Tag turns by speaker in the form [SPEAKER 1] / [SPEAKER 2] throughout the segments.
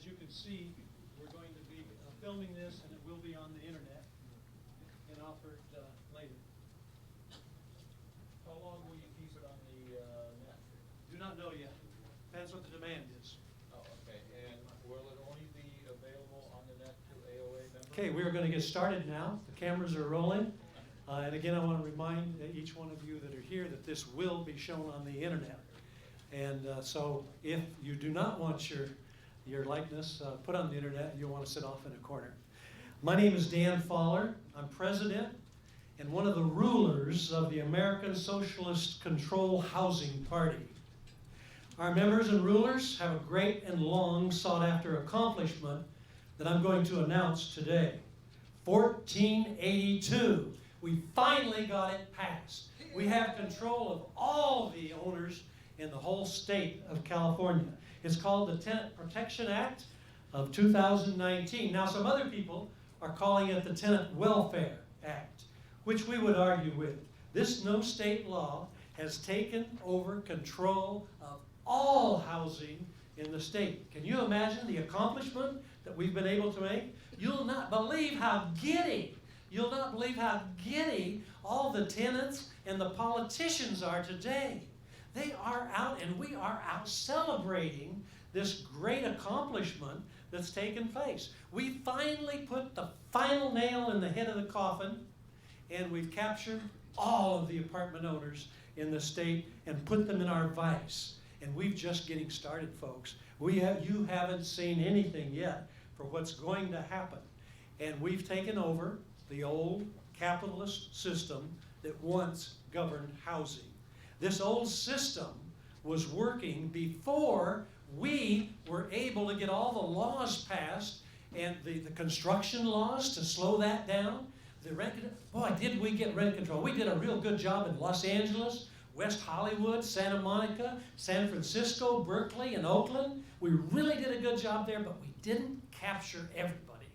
[SPEAKER 1] as you can see, we're going to be filming this, and it will be on the internet and offered later.
[SPEAKER 2] How long will you keep it on the net?
[SPEAKER 1] Do not know yet. Depends what the demand is.
[SPEAKER 2] Oh, okay. And will it only be available on the net to AOA members?
[SPEAKER 1] Okay, we are going to get started now. The cameras are rolling. And again, I want to remind each one of you that are here that this will be shown on the internet. And so if you do not want your likeness put on the internet, you'll want to sit off in a corner. My name is Dan Fowler. I'm president and one of the rulers of the American Socialist Control Housing Party. Our members and rulers have a great and long sought after accomplishment that I'm going to announce today. 1482. We finally got it passed. We have control of all the owners in the whole state of California. It's called the Tenant Protection Act of 2019. Now, some other people are calling it the Tenant Welfare Act, which we would argue with. This no state law has taken over control of all housing in the state. Can you imagine the accomplishment that we've been able to make? You'll not believe how giddy all the tenants and the politicians are today. They are out, and we are out celebrating this great accomplishment that's taken place. We finally put the final nail in the head of the coffin, and we've captured all of the apartment owners in the state and put them in our vice. And we're just getting started, folks. You haven't seen anything yet for what's going to happen. And we've taken over the old capitalist system that once governed housing. This old system was working before we were able to get all the laws passed and the construction laws to slow that down. Boy, did we get rent control. We did a real good job in Los Angeles, West Hollywood, Santa Monica, San Francisco, Berkeley, and Oakland. We really did a good job there, but we didn't capture everybody.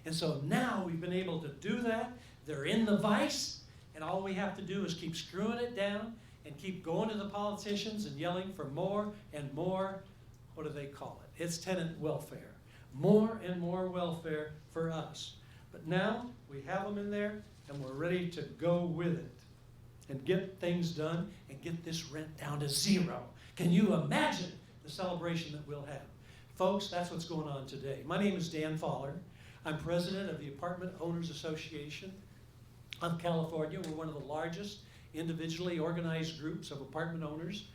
[SPEAKER 1] And so now we've been able to do that. They're in the vice, and all we have to do is keep screwing it down and keep going to the politicians and yelling for more and more, what do they call it? It's tenant welfare. More and more welfare for us. But now we have them in there, and we're ready to go with it and get things done and get this rent down to zero. Can you imagine the celebration that we'll have? Folks, that's what's going on today. My name is Dan Fowler. I'm president of the Apartment Owners Association of California. We're one of the largest individually organized groups of apartment owners,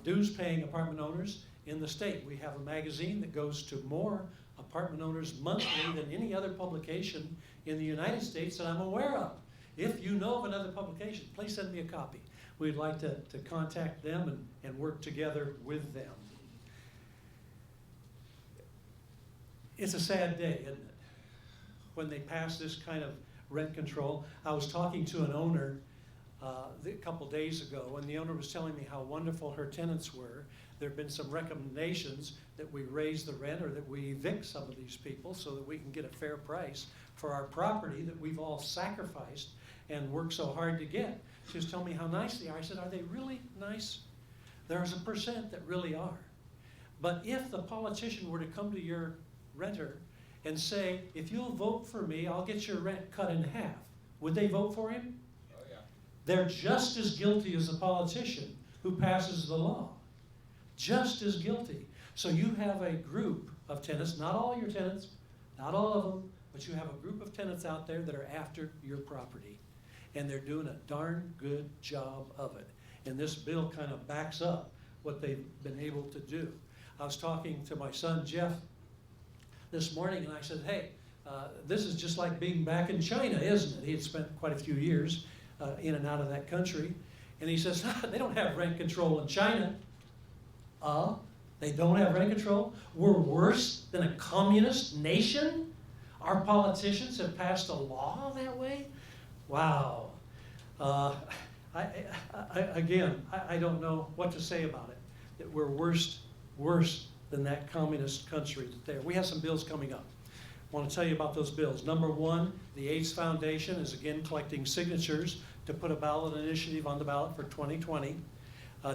[SPEAKER 1] dues-paying apartment owners in the state. We have a magazine that goes to more apartment owners monthly than any other publication in the United States that I'm aware of. If you know of another publication, please send me a copy. We'd like to contact them and work together with them. It's a sad day, isn't it, when they pass this kind of rent control. I was talking to an owner a couple days ago, and the owner was telling me how wonderful her tenants were. There have been some recommendations that we raise the rent or that we evict some of these people so that we can get a fair price for our property that we've all sacrificed and worked so hard to get. She was telling me how nice they are. I said, are they really nice? There's a percent that really are. But if the politician were to come to your renter and say, if you'll vote for me, I'll get your rent cut in half, would they vote for him?
[SPEAKER 2] Oh, yeah.
[SPEAKER 1] They're just as guilty as the politician who passes the law. Just as guilty. So you have a group of tenants, not all your tenants, not all of them, but you have a group of tenants out there that are after your property. And they're doing a darn good job of it. And this bill kind of backs up what they've been able to do. I was talking to my son, Jeff, this morning, and I said, hey, this is just like being back in China, isn't it? He had spent quite a few years in and out of that country. And he says, they don't have rent control in China. They don't have rent control? We're worse than a communist nation? Our politicians have passed a law that way? Wow. I don't know what to say about it. That we're worse than that communist country there. We have some bills coming up. I want to tell you about those bills. Number one, the AIDS Foundation is again collecting signatures to put a ballot initiative on the ballot for 2020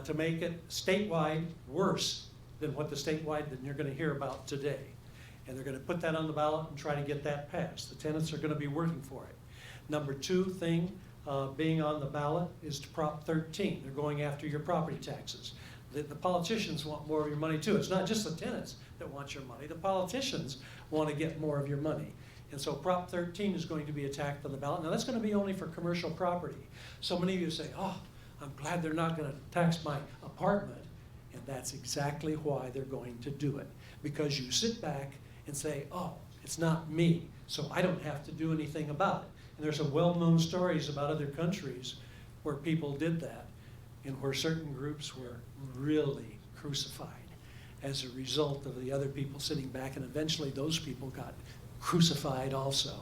[SPEAKER 1] to make it statewide worse than what the statewide that you're going to hear about today. And they're going to put that on the ballot and try to get that passed. The tenants are going to be working for it. Number two thing being on the ballot is to Prop 13. They're going after your property taxes. The politicians want more of your money too. It's not just the tenants that want your money. The politicians want to get more of your money. And so Prop 13 is going to be attacked on the ballot. Now that's going to be only for commercial property. So many of you say, oh, I'm glad they're not going to tax my apartment. And that's exactly why they're going to do it. Because you sit back and say, oh, it's not me, so I don't have to do anything about it. And there's some well-known stories about other countries where people did that and where certain groups were really crucified as a result of the other people sitting back, and eventually those people got crucified also.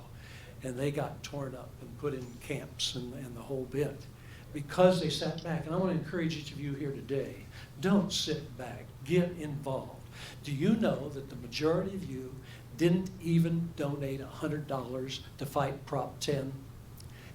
[SPEAKER 1] And they got torn up and put in camps and the whole bit because they sat back. And I want to encourage each of you here today, don't sit back, get involved. Do you know that the majority of you didn't even donate $100 to fight Prop 10?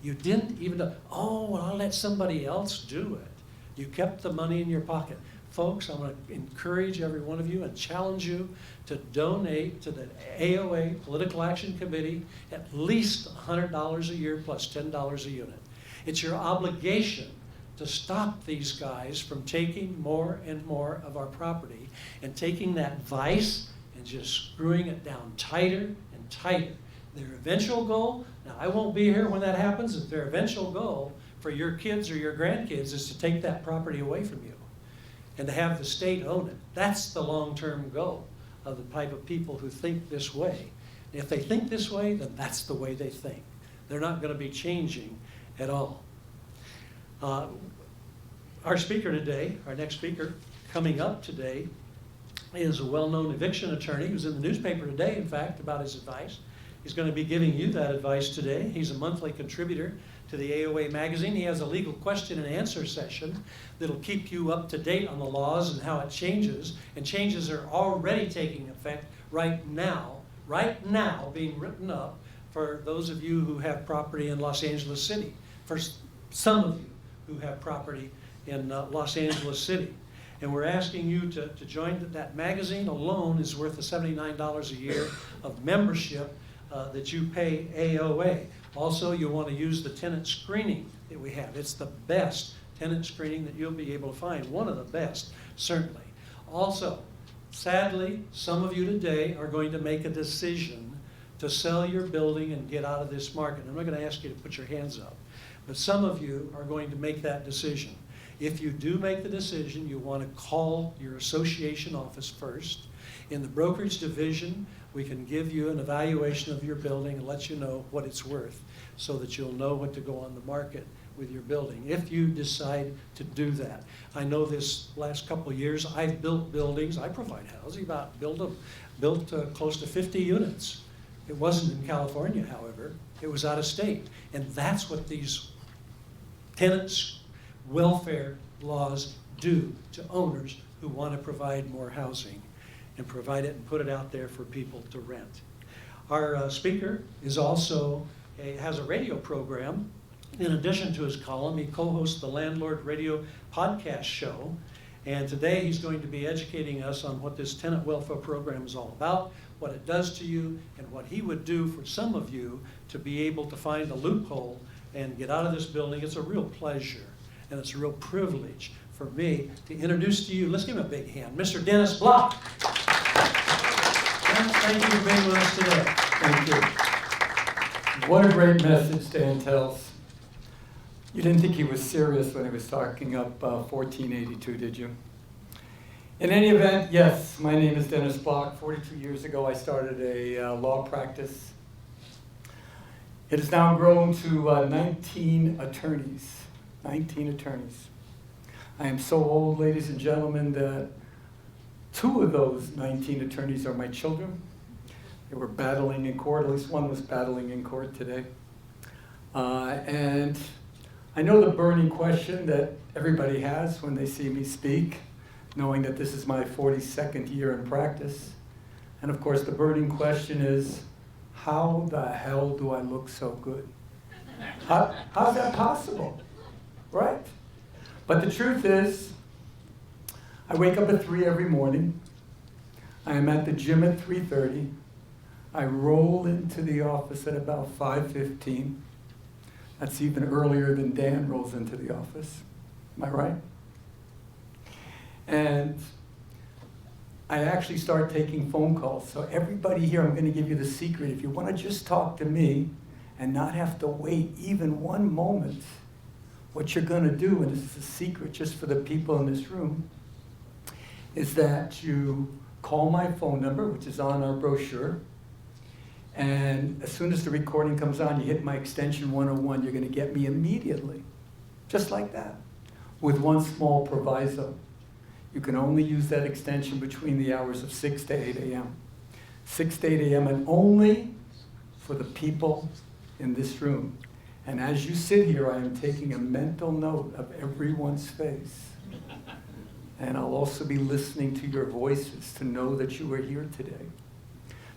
[SPEAKER 1] You didn't even, oh, well, I'll let somebody else do it. You kept the money in your pocket. Folks, I want to encourage every one of you and challenge you to donate to the AOA Political Action Committee at least $100 a year plus $10 a unit. It's your obligation to stop these guys from taking more and more of our property and taking that vice and just screwing it down tighter and tighter. Their eventual goal, now I won't be here when that happens, but their eventual goal for your kids or your grandkids is to take that property away from you and to have the state own it. That's the long-term goal of the type of people who think this way. And if they think this way, then that's the way they think. They're not going to be changing at all. Our speaker today, our next speaker coming up today, is a well-known eviction attorney who's in the newspaper today, in fact, about his advice. He's going to be giving you that advice today. He's a monthly contributor to the AOA magazine. He has a legal question and answer session that'll keep you up to date on the laws and how it changes. And changes are already taking effect right now being written up for those of you who have property in Los Angeles City, for some of you who have property in Los Angeles City. And we're asking you to join that magazine. Alone is worth the $79 a year of membership that you pay AOA. Also, you want to use the tenant screening that we have. It's the best tenant screening that you'll be able to find. One of the best, certainly. Also, sadly, some of you today are going to make a decision to sell your building and get out of this market. I'm not going to ask you to put your hands up, but some of you are going to make that decision. If you do make the decision, you want to call your association office first. In the brokerage division, we can give you an evaluation of your building and let you know what it's worth so that you'll know what to go on the market with your building if you decide to do that. I know this last couple of years I've built buildings. I provide housing, built close to 50 units. It wasn't in California, however. It was out of state. And that's what these tenants' welfare laws do to owners who want to provide more housing and provide it and put it out there for people to rent. Our speaker is also has a radio program. In addition to his column, he co-hosts the Landlord Radio podcast show. And today he's going to be educating us on what this tenant welfare program is all about, what it does to you, and what he would do for some of you to be able to find a loophole and get out of this building. It's a real pleasure and it's a real privilege for me to introduce to you, let's give him a big hand, Mr. Dennis Block. Thank you for being with us today.
[SPEAKER 3] Thank you. What a great message Dan tells. You didn't think he was serious when he was talking up 1482, did you? In any event, yes, my name is Dennis Block. 42 years ago, I started a law practice. It has now grown to 19 attorneys. 19 attorneys. I am so old, ladies and gentlemen, that 2 of those 19 attorneys are my children. They were battling in court, at least one was battling in court today. And I know the burning question that everybody has when they see me speak, knowing that this is my 42nd year in practice. And of course, the burning question is, how the hell do I look so good? How's that possible, right? But the truth is, I wake up at 3 every morning. I am at the gym at 3:30. I roll into the office at about 5:15. That's even earlier than Dan rolls into the office. Am I right? And I actually start taking phone calls. So everybody here, I'm going to give you the secret. If you want to just talk to me and not have to wait even one moment, what you're going to do, and this is a secret just for the people in this room, is that you call my phone number, which is on our brochure, and as soon as the recording comes on, you hit my extension 101, you're going to get me immediately, just like that, with one small proviso. You can only use that extension between the hours of 6 to 8 a.m. 6 to 8 a.m. and only for the people in this room. And as you sit here, I am taking a mental note of everyone's face. And I'll also be listening to your voices to know that you are here today.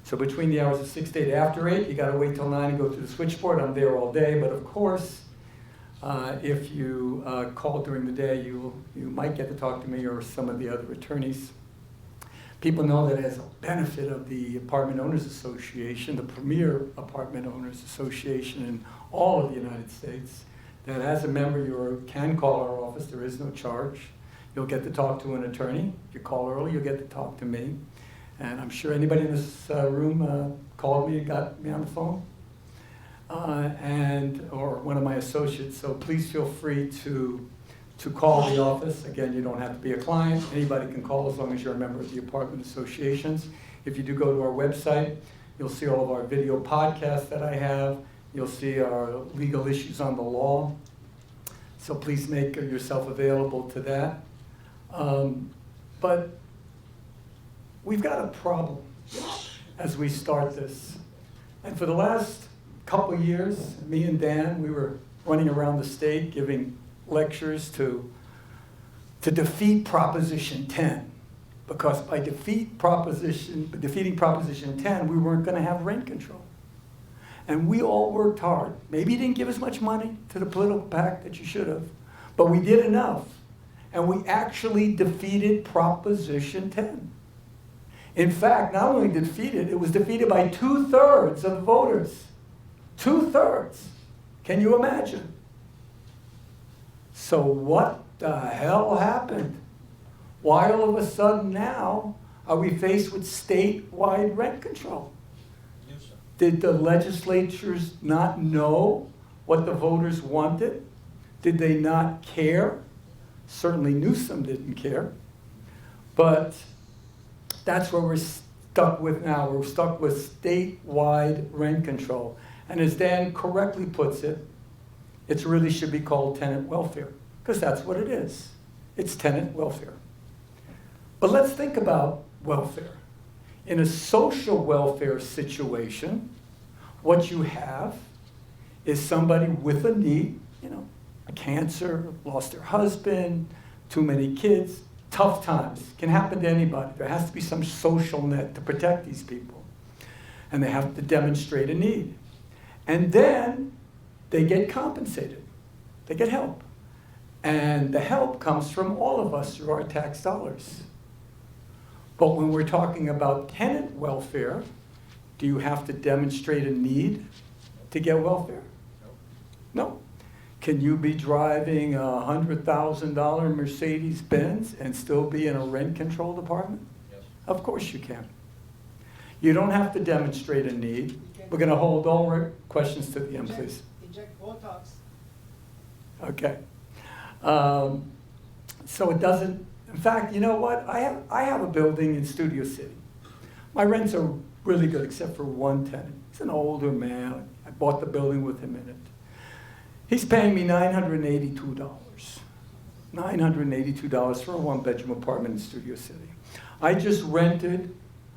[SPEAKER 3] So between the hours of 6 to 8, after 8, you got to wait till 9 and go through the switchboard. I'm there all day, but of course, if you call during the day, you might get to talk to me or some of the other attorneys. People know that as a benefit of the Apartment Owners Association, the premier apartment owners association in all of the United States, that as a member you can call our office. There is no charge. You'll get to talk to an attorney. If you call early, you'll get to talk to me. And I'm sure anybody in this room called me and got me on the phone, or one of my associates. So please feel free to call the office. Again, you don't have to be a client. Anybody can call as long as you're a member of the apartment associations. If you do go to our website, you'll see all of our video podcasts that I have. You'll see our legal issues on the law. So please make yourself available to that. But we've got a problem as we start this. And for the last couple of years, me and Dan, we were running around the state giving lectures to defeat Proposition 10. Because by defeating Proposition 10, we weren't going to have rent control. And we all worked hard. Maybe you didn't give as much money to the political PAC that you should have, but we did enough. And we actually defeated Proposition 10. In fact, not only defeated, it was defeated by 2/3 of the voters. 2/3. Can you imagine? So what the hell happened? Why all of a sudden now are we faced with statewide rent control?
[SPEAKER 2] Newsom.
[SPEAKER 3] Did the legislatures not know what the voters wanted? Did they not care? Certainly Newsom didn't care. But that's what we're stuck with now. We're stuck with statewide rent control. And as Dan correctly puts it, it really should be called tenant welfare, because that's what it is. It's tenant welfare. But let's think about welfare. In a social welfare situation, what you have is somebody with a need, a cancer, lost their husband, too many kids, tough times. Can happen to anybody. There has to be some social net to protect these people. And they have to demonstrate a need. And then they get compensated. They get help. And the help comes from all of us through our tax dollars. But when we're talking about tenant welfare, do you have to demonstrate a need to get welfare? No. Can you be driving a $100,000 Mercedes-Benz and still be in a rent-controlled apartment?
[SPEAKER 2] Yes.
[SPEAKER 3] Of course you can. You don't have to demonstrate a need. We're going to hold all questions to the end, please.
[SPEAKER 4] Inject Botox.
[SPEAKER 3] Okay. So it doesn't, in fact, you know what? I have a building in Studio City. My rents are really good except for one tenant. He's an older man. I bought the building with him in it. He's paying me $982. $982 for a one-bedroom apartment in Studio City. I just rented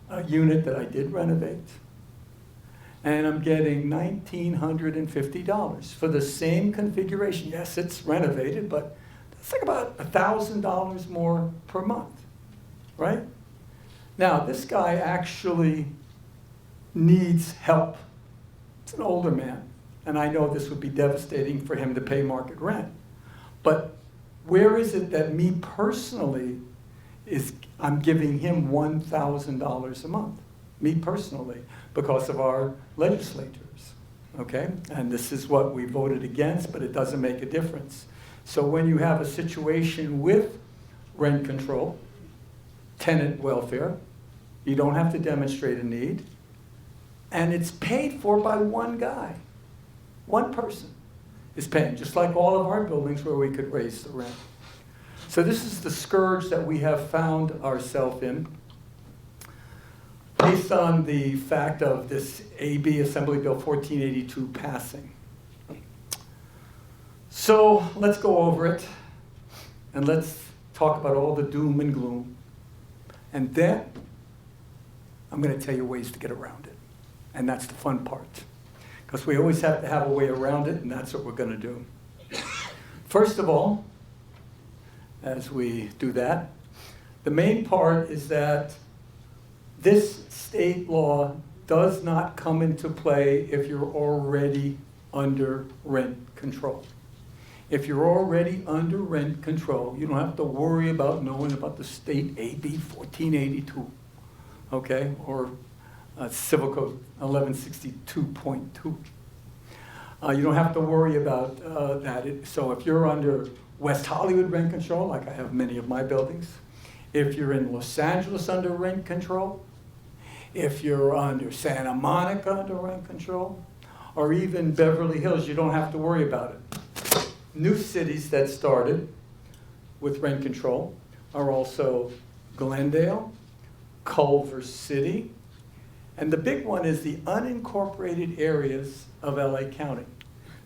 [SPEAKER 3] a unit that I did renovate, and I'm getting $1,950 for the same configuration. Yes, it's renovated, but that's like about $1,000 more per month, right? Now, this guy actually needs help. It's an older man, and I know this would be devastating for him to pay market rent. But where is it that me personally I'm giving him $1,000 a month? me personally, because of our legislators, okay? And this is what we voted against, but it doesn't make a difference. So when you have a situation with rent control, tenant welfare, you don't have to demonstrate a need, and it's paid for by one guy. One person is paying, just like all of our buildings where we could raise the rent. So this is the scourge that we have found ourselves in, based on the fact of this AB Assembly Bill 1482 passing. So let's go over it, and let's talk about all the doom and gloom. And then I'm going to tell you ways to get around it. And that's the fun part. Because we always have to have a way around it, and that's what we're going to do. First of all, as we do that, the main part is that this state law does not come into play if you're already under rent control. If you're already under rent control, you don't have to worry about knowing about the state AB 1482, okay, or Civil Code 1162.2. You don't have to worry about that. So if you're under West Hollywood rent control, like I have many of my buildings, if you're in Los Angeles under rent control, if you're under Santa Monica under rent control, or even Beverly Hills, you don't have to worry about it. New cities that started with rent control are also Glendale, Culver City, and the big one is the unincorporated areas of LA County.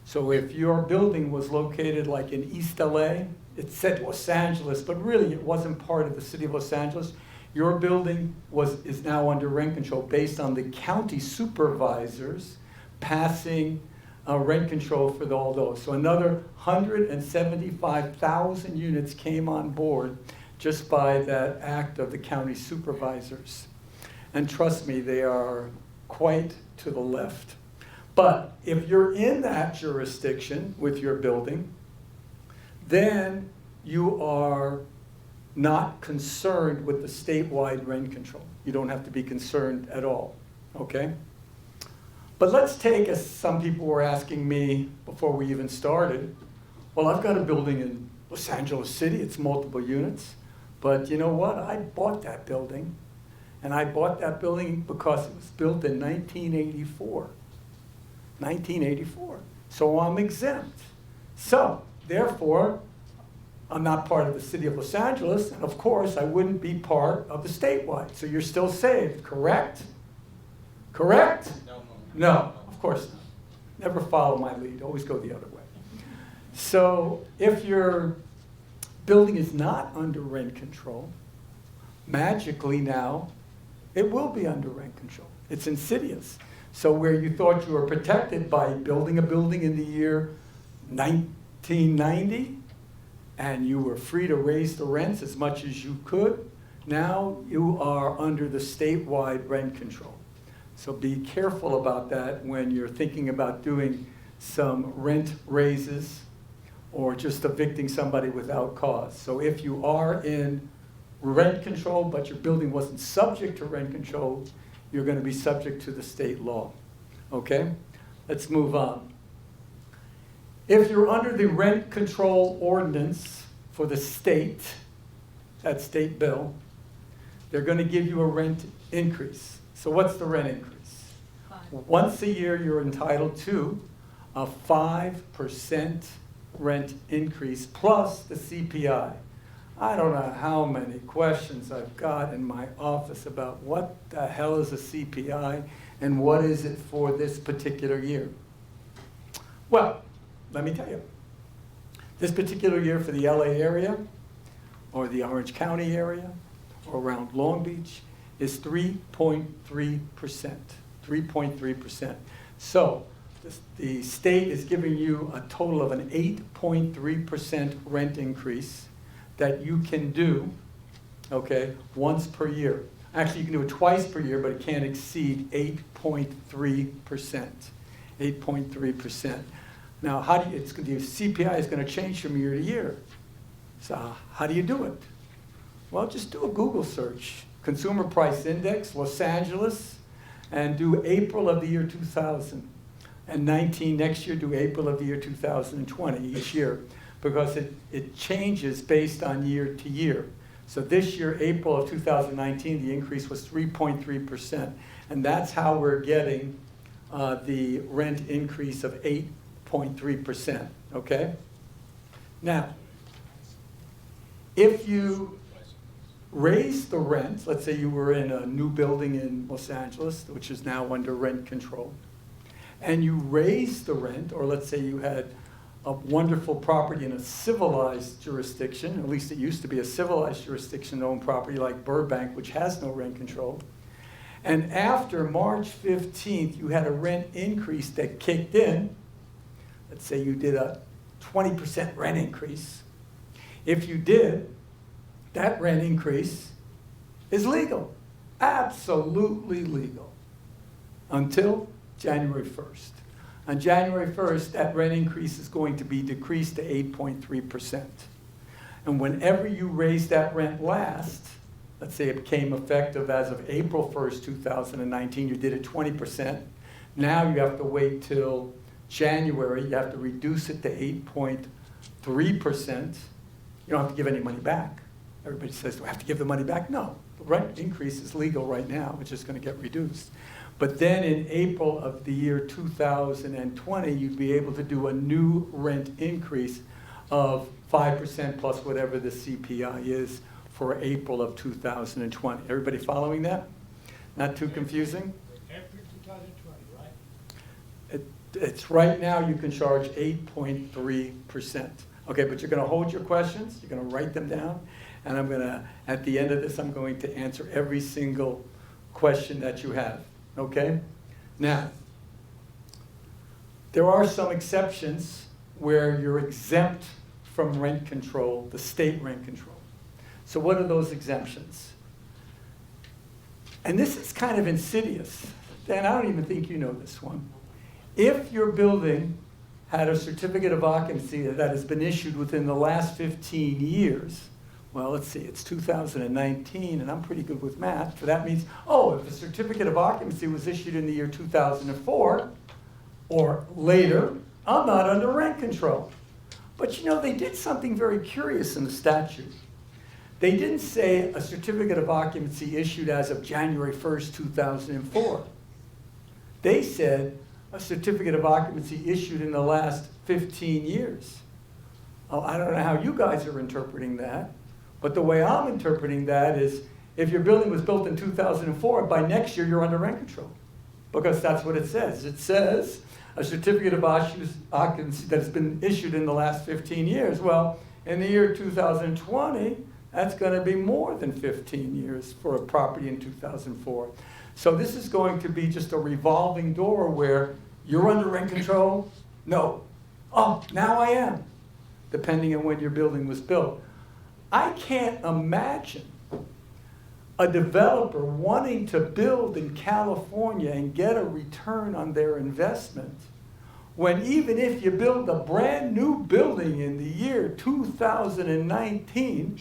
[SPEAKER 3] So if your building was located like in East LA, it said Los Angeles, but really it wasn't part of the city of Los Angeles, your building is now under rent control based on the county supervisors passing rent control for all those. So another 175,000 units came on board just by that act of the county supervisors. And trust me, they are quite to the left. But if you're in that jurisdiction with your building, then you are not concerned with the statewide rent control. You don't have to be concerned at all, okay? But let's take, as some people were asking me before we even started, well, I've got a building in Los Angeles City, it's multiple units, but you know what? I bought that building, and I bought that building because it was built in 1984. 1984. So I'm exempt. So, therefore, I'm not part of the city of Los Angeles, and of course, I wouldn't be part of the statewide. So you're still saved, correct? Correct? No, of course not. Never follow my lead, always go the other way. So if your building is not under rent control, magically now, it will be under rent control. It's insidious. So where you thought you were protected by building a building in the year 1990, and you were free to raise the rents as much as you could, now you are under the statewide rent control. So be careful about that when you're thinking about doing some rent raises or just evicting somebody without cause. So if you are in rent control, but your building wasn't subject to rent control, you're going to be subject to the state law. Okay? Let's move on. If you're under the rent control ordinance for the state, that state bill, they're going to give you a rent increase. So what's the rent increase? 5. Once a year, you're entitled to a 5% rent increase plus the CPI. I don't know how many questions I've got in my office about what the hell is a CPI and what is it for this particular year. Well, let me tell you. This particular year for the LA area or the Orange County area or around Long Beach is 3.3%. 3.3%. So the state is giving you a total of an 8.3% rent increase that you can do, okay, once per year. Actually, you can do it twice per year, but it can't exceed 8.3%. 8.3%. Now, how do you, the CPI is going to change from year to year. So how do you do it? Well, just do a Google search. Consumer Price Index, Los Angeles, and do April of the year 2019, next year do April of the year 2020 each year, because it changes based on year to year. So this year, April of 2019, the increase was 3.3%. And that's how we're getting the rent increase of 8.3%, okay? Now, if you raise the rent, let's say you were in a new building in Los Angeles, which is now under rent control, and you raise the rent, or let's say you had a wonderful property in a civilized jurisdiction, at least it used to be a civilized jurisdiction-owned property like Burbank, which has no rent control, and after March 15th, you had a rent increase that kicked in. Let's say you did a 20% rent increase. If you did, that rent increase is legal, absolutely legal, until January 1st. On January 1st, that rent increase is going to be decreased to 8.3%. And whenever you raise that rent last, let's say it became effective as of April 1st, 2019, you did it 20%. Now you have to wait till January, you have to reduce it to 8.3%. You don't have to give any money back. Everybody says, do I have to give the money back? No, the rent increase is legal right now, it's just going to get reduced. But then in April of the year 2020, you'd be able to do a new rent increase of 5% plus whatever the CPI is for April of 2020. Everybody following that? Not too confusing?
[SPEAKER 2] After 2020, right?
[SPEAKER 3] It's right now you can charge 8.3%. Okay, but you're going to hold your questions, you're going to write them down, and I'm going to, at the end of this, I'm going to answer every single question that you have. Okay? Now, there are some exceptions where you're exempt from rent control, the state rent control. So what are those exemptions? And this is kind of insidious. Dan, I don't even think you know this one. If your building had a certificate of occupancy that has been issued within the last 15 years, well, let's see, it's 2019, and I'm pretty good with math, so that means, oh, if a certificate of occupancy was issued in the year 2004 or later, I'm not under rent control. But you know, they did something very curious in the statute. They didn't say a certificate of occupancy issued as of January 1st, 2004. They said a certificate of occupancy issued in the last 15 years. Oh, I don't know how you guys are interpreting that, but the way I'm interpreting that is if your building was built in 2004, by next year you're under rent control, because that's what it says. It says a certificate of occupancy that has been issued in the last 15 years. Well, in the year 2020, that's going to be more than 15 years for a property in 2004. So this is going to be just a revolving door where you're under rent control? No. Oh, now I am, depending on when your building was built. I can't imagine a developer wanting to build in California and get a return on their investment when even if you build a brand new building in the year 2019,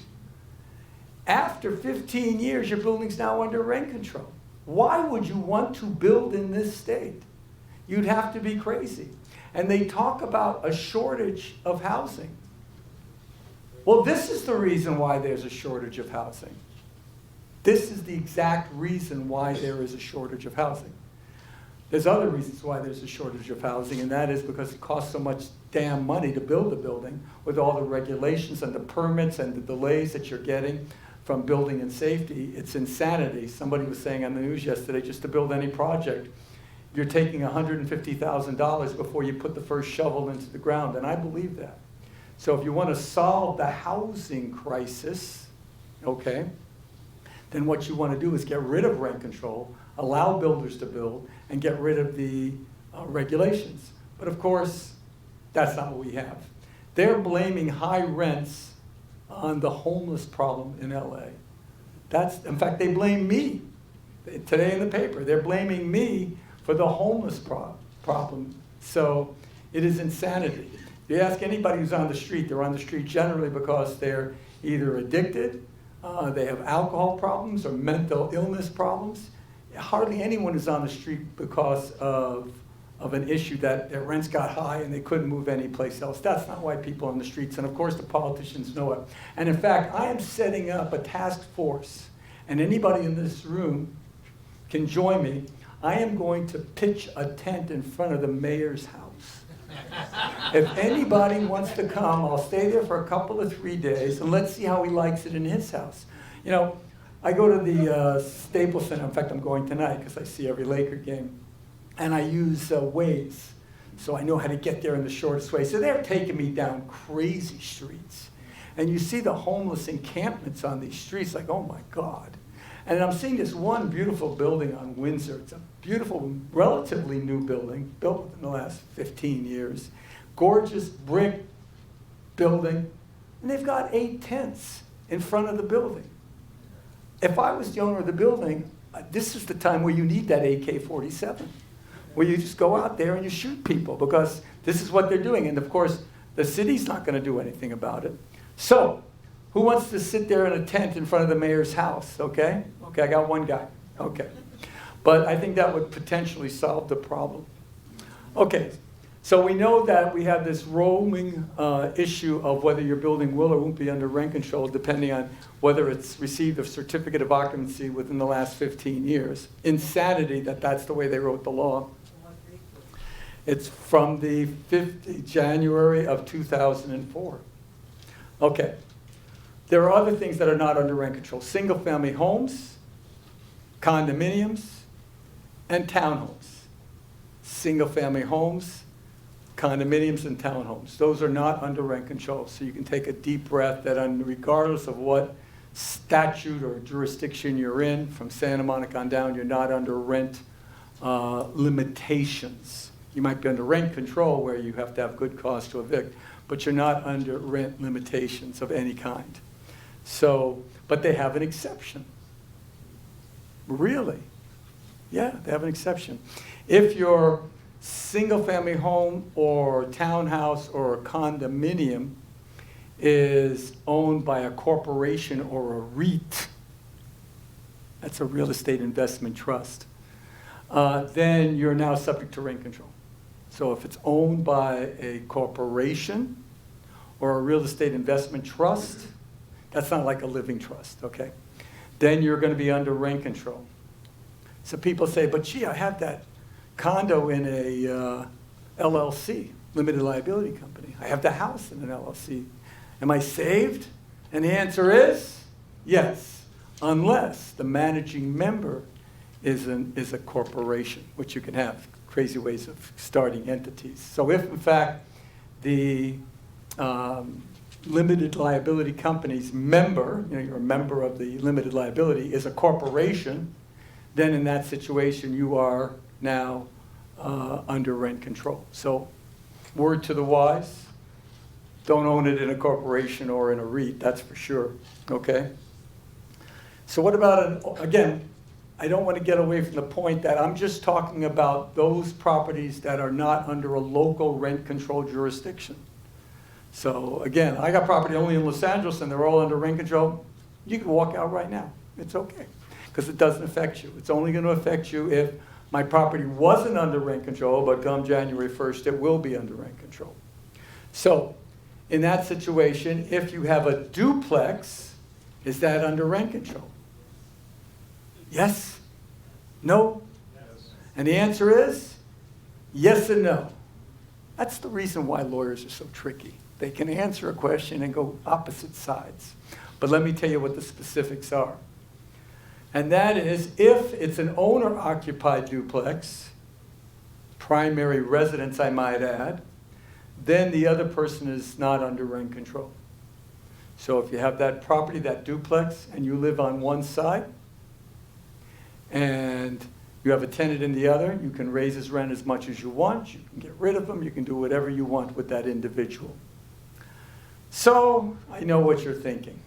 [SPEAKER 3] after 15 years, your building's now under rent control. Why would you want to build in this state? You'd have to be crazy. And they talk about a shortage of housing. Well, this is the reason why there's a shortage of housing. This is the exact reason why there is a shortage of housing. There's other reasons why there's a shortage of housing, and that is because it costs so much damn money to build a building with all the regulations and the permits and the delays that you're getting from building and safety. It's insanity. Somebody was saying on the news yesterday, just to build any project, you're taking $150,000 before you put the first shovel into the ground, and I believe that. So if you want to solve the housing crisis, okay, then what you want to do is get rid of rent control, allow builders to build, and get rid of the regulations. But of course, that's not what we have. They're blaming high rents on the homeless problem in LA. In fact, they blame me. Today in the paper, they're blaming me for the homeless problem. So it is insanity. You ask anybody who's on the street, they're on the street generally because they're either addicted, they have alcohol problems or mental illness problems. hardly anyone is on the street because of an issue that their rents got high and they couldn't move anyplace else. That's not why people are on the streets, and of course the politicians know it. And in fact, I am setting up a task force, and anybody in this room can join me. I am going to pitch a tent in front of the mayor's house. If anybody wants to come, I'll stay there for a couple of 3 days, and let's see how he likes it in his house. You know, I go to the Staples Center. In fact, I'm going tonight because I see every Laker game. And I use Waze, so I know how to get there in the shortest way. So they're taking me down crazy streets. And you see the homeless encampments on these streets, like, oh my God. And I'm seeing this one beautiful building on Windsor. It's a beautiful, relatively new building, built within the last 15 years. Gorgeous brick building. And they've got 8 tents in front of the building. If I was the owner of the building, this is the time where you need that AK-47. Where you just go out there and you shoot people, because this is what they're doing. And of course, the city's not going to do anything about it. So, who wants to sit there in a tent in front of the mayor's house? Okay? Okay, I got one guy. Okay. But I think that would potentially solve the problem. Okay, so we know that we have this roaming issue of whether your building will or won't be under rent control, depending on whether it's received a certificate of occupancy within the last 15 years. Insanity that that's the way they wrote the law. It's from the January of 2004. Okay. There are other things that are not under rent control. Single-family homes, condominiums, and townhomes. Single-family homes, condominiums, and townhomes. Those are not under rent control. So you can take a deep breath that regardless of what statute or jurisdiction you're in, from Santa Monica on down, you're not under rent limitations. You might be under rent control where you have to have good cause to evict, but you're not under rent limitations of any kind. So, but they have an exception. Really? Yeah, they have an exception. If your single-family home or townhouse or a condominium is owned by a corporation or a REIT, that's a real estate investment trust, then you're now subject to rent control. So if it's owned by a corporation or a real estate investment trust, that's not like a living trust, okay? Then you're going to be under rent control. So people say, but gee, I have that condo in a LLC, limited liability company. I have the house in an LLC. Am I saved? And the answer is yes, unless the managing member is a corporation, which you can have crazy ways of starting entities. So if, in fact, the limited liability company's member, you're a member of the limited liability, is a corporation, then in that situation you are now under rent control. So word to the wise, don't own it in a corporation or in a REIT, that's for sure, okay? So what about, again, I don't want to get away from the point that I'm just talking about those properties that are not under a local rent control jurisdiction. So again, I got property only in Los Angeles and they're all under rent control. You can walk out right now. It's okay, because it doesn't affect you. It's only going to affect you if my property wasn't under rent control, but come January 1st, it will be under rent control. So in that situation, if you have a duplex, is that under rent control? Yes? No? Yes. And the answer is yes and no. That's the reason why lawyers are so tricky. They can answer a question and go opposite sides. But let me tell you what the specifics are. And that is, if it's an owner-occupied duplex, primary residence I might add, then the other person is not under rent control. So if you have that property, that duplex, and you live on one side, and you have a tenant in the other, you can raise his rent as much as you want, you can get rid of him, you can do whatever you want with that individual. So, I know what you're thinking.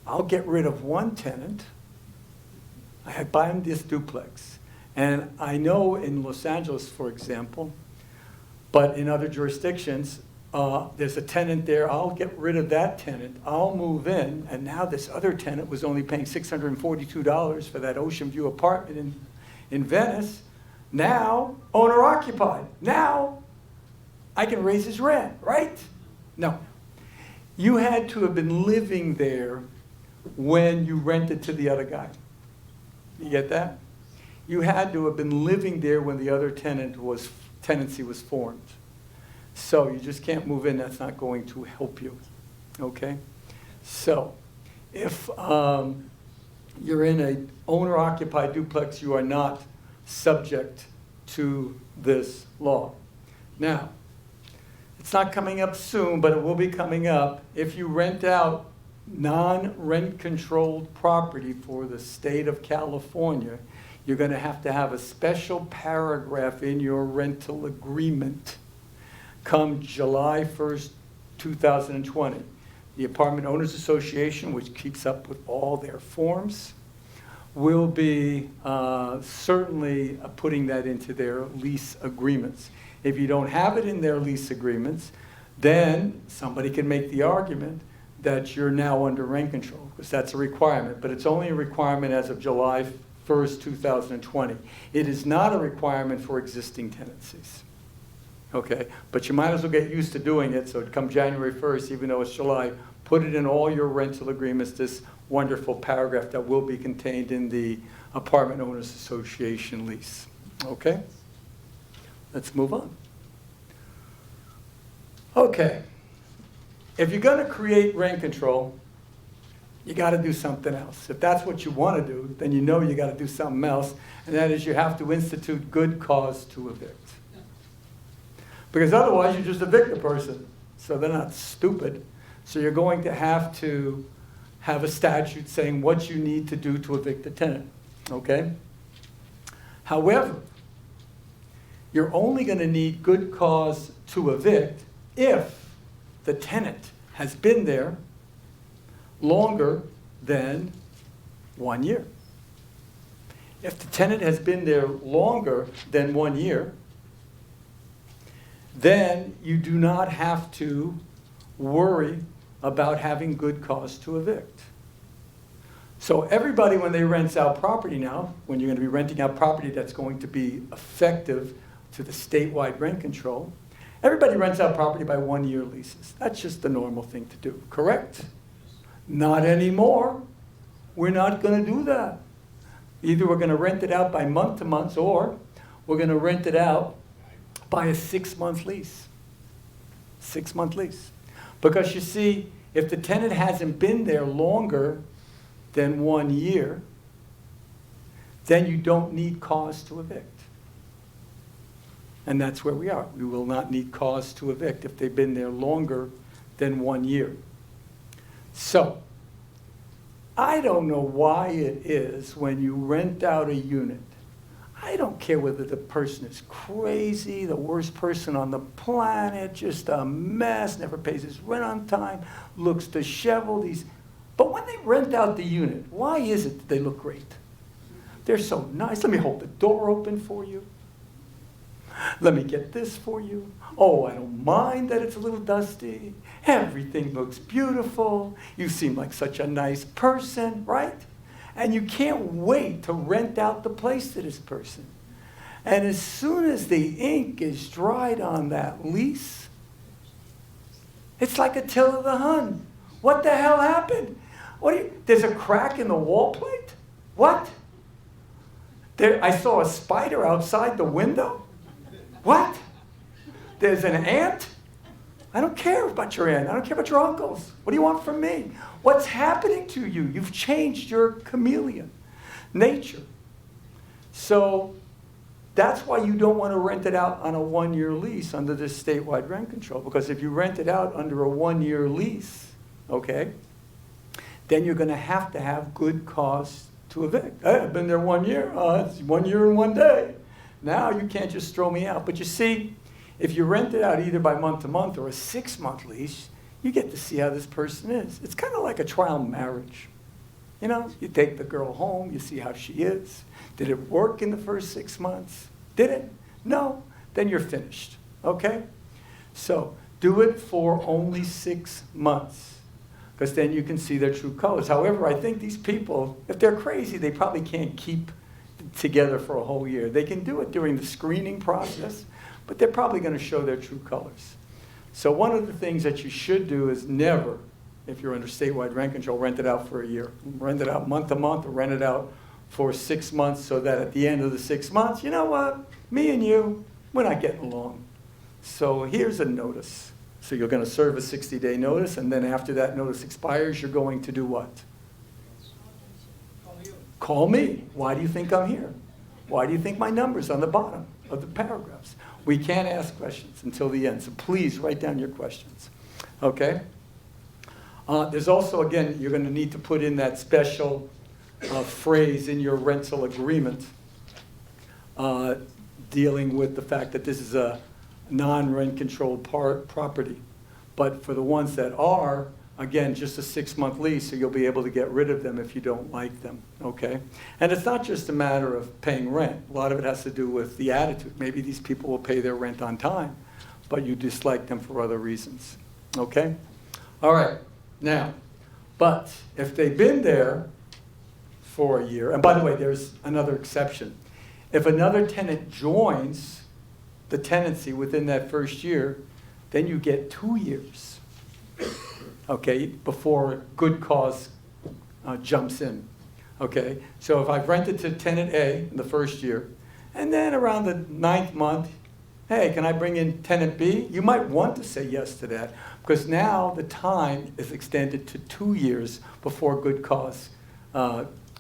[SPEAKER 3] I'll get rid of one tenant, I buy him this duplex. And I know in Los Angeles, for example, but in other jurisdictions, there's a tenant there, I'll get rid of that tenant, I'll move in, and now this other tenant was only paying $642 for that Ocean View apartment in Venice. Now, owner occupied. Now, I can raise his rent, right? No. You had to have been living there when you rented to the other guy. You get that? You had to have been living there when the other tenancy was formed. So you just can't move in. That's not going to help you. Okay? So if you're in an owner-occupied duplex, you are not subject to this law. Now, it's not coming up soon, but it will be coming up. If you rent out non-rent controlled property for the state of California, you're going to have a special paragraph in your rental agreement come July 1st, 2020. The Apartment Owners Association, which keeps up with all their forms, will be certainly putting that into their lease agreements. If you don't have it in their lease agreements, then somebody can make the argument that you're now under rent control, because that's a requirement. But it's only a requirement as of July 1st, 2020. It is not a requirement for existing tenancies. Okay, but you might as well get used to doing it, so come January 1st, even though it's July, put it in all your rental agreements, this wonderful paragraph that will be contained in the Apartment Owners Association lease. Okay? Let's move on. Okay, if you're going to create rent control, you got to do something else. If that's what you want to do, then you know you got to do something else, and that is you have to institute good cause to evict. Because otherwise you just evict the person. So they're not stupid. So you're going to have a statute saying what you need to do to evict a tenant. Okay? However, you're only going to need good cause to evict if the tenant has been there longer than 1 year. If the tenant has been there longer than 1 year, then you do not have to worry about having good cause to evict. So everybody, when they rent out property now, when you're going to be renting out property that's going to be effective to the statewide rent control, everybody rents out property by 1 year leases. That's just the normal thing to do, correct? Not anymore. We're not going to do that. Either we're going to rent it out by month to month, or we're going to rent it out by a 6-month lease. 6-month lease. Because you see, if the tenant hasn't been there longer than 1 year, then you don't need cause to evict. And that's where we are. We will not need cause to evict if they've been there longer than 1 year. So, I don't know why it is when you rent out a unit, I don't care whether the person is crazy, the worst person on the planet, just a mess, never pays his rent on time, looks disheveled. But when they rent out the unit, why is it that they look great? They're so nice. Let me hold the door open for you. Let me get this for you. Oh, I don't mind that it's a little dusty. Everything looks beautiful. You seem like such a nice person, right? And you can't wait to rent out the place to this person. And as soon as the ink is dried on that lease, it's like a till of the Hun. What the hell happened? There's a crack in the wall plate? What? I saw a spider outside the window? What? There's an ant? I don't care about your aunt. I don't care about your uncles. What do you want from me? What's happening to you? You've changed your chameleon nature. So that's why you don't want to rent it out on a 1 year lease under this statewide rent control. Because if you rent it out under a 1 year lease, okay, then you're going to have good cause to evict. Hey, I've been there 1 year. It's 1 year and 1 day. Now you can't just throw me out. But you see, if you rent it out either by month to month or a 6-month lease, you get to see how this person is. It's kind of like a trial marriage. You know, you take the girl home, you see how she is. Did it work in the first 6 months? Did it? No? Then you're finished, okay? So Do it for only 6 months, because then you can see their true colors. However, I think these people, if they're crazy, they probably can't keep together for a whole year. They can do it during the screening process, but they're probably going to show their true colors. So one of the things that you should do is never, if you're under statewide rent control, rent it out for a year. Rent it out month to month, or rent it out for 6 months, so that at the end of the 6 months, you know what, me and you, we're not getting along. So here's a notice. So you're going to serve a 60-day notice, and then after that notice expires, you're going to do what? Call me. Why do you think I'm here? Why do you think my number's on the bottom of the paragraphs? We can't ask questions until the end, so please write down your questions. Okay? There's also, again, you're going to need to put in that special phrase in your rental agreement dealing with the fact that this is a non-rent controlled property. But for the ones that are, again, just a 6-month lease, so you'll be able to get rid of them if you don't like them, okay? And it's not just a matter of paying rent. A lot of it has to do with the attitude. Maybe these people will pay their rent on time, but you dislike them for other reasons, okay? All right, now, but if they've been there for a year, and by the way, there's another exception. If another tenant joins the tenancy within that first year, then you get 2 years, okay, before good cause jumps in, okay? So if I've rented to tenant A in the first year, and then around the 9th month, hey, can I bring in tenant B? You might want to say yes to that, because now the time is extended to 2 years before good cause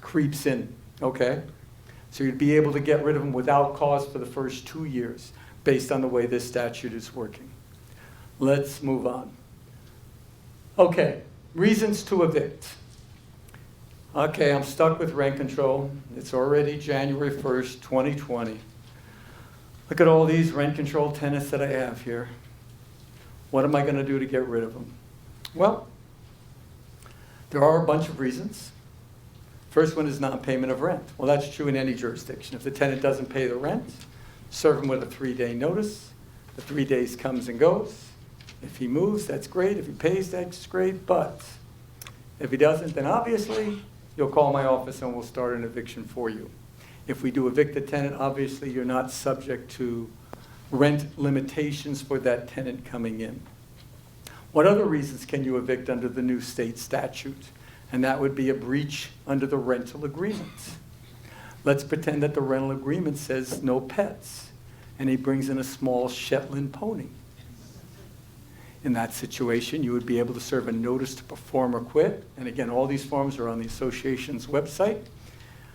[SPEAKER 3] creeps in, okay? So you'd be able to get rid of them without cause for the first 2 years, based on the way this statute is working. Let's move on. Okay, reasons to evict. Okay, I'm stuck with rent control. It's already January 1st, 2020. Look at all these rent control tenants that I have here. What am I going to do to get rid of them? Well, there are a bunch of reasons. First one is non-payment of rent. Well, that's true in any jurisdiction. If the tenant doesn't pay the rent, serve him with a 3-day notice. The 3 days comes and goes. If he moves, that's great. If he pays, that's great. But if he doesn't, then obviously you'll call my office and we'll start an eviction for you. If we do evict a tenant, obviously you're not subject to rent limitations for that tenant coming in. What other reasons can you evict under the new state statute? And that would be a breach under the rental agreement. Let's pretend that the rental agreement says no pets, and he brings in a small Shetland pony. In that situation, you would be able to serve a notice to perform or quit. And again, all these forms are on the association's website,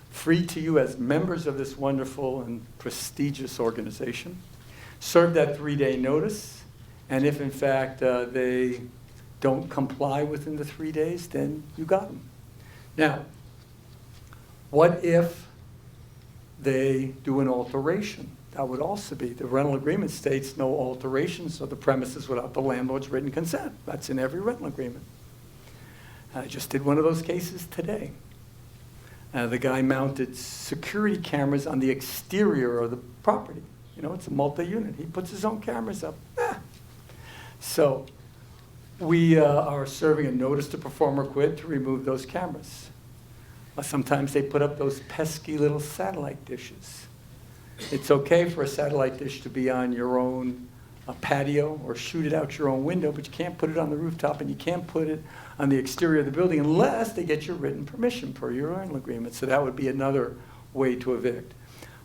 [SPEAKER 3] free to you as members of this wonderful and prestigious organization. Serve that 3-day notice, and if in fact they don't comply within the 3 days, then you got them. Now, what if they do an alteration? That would also be, the rental agreement states no alterations of the premises without the landlord's written consent. That's in every rental agreement. I just did one of those cases today. The guy mounted security cameras on the exterior of the property. You know, it's a multi-unit. He puts his own cameras up. So we are serving a notice to perform or quit to remove those cameras. Sometimes they put up those pesky little satellite dishes. It's okay for a satellite dish to be on your own patio or shoot it out your own window, but you can't put it on the rooftop and you can't put it on the exterior of the building unless they get your written permission per your rental agreement. So that would be another way to evict.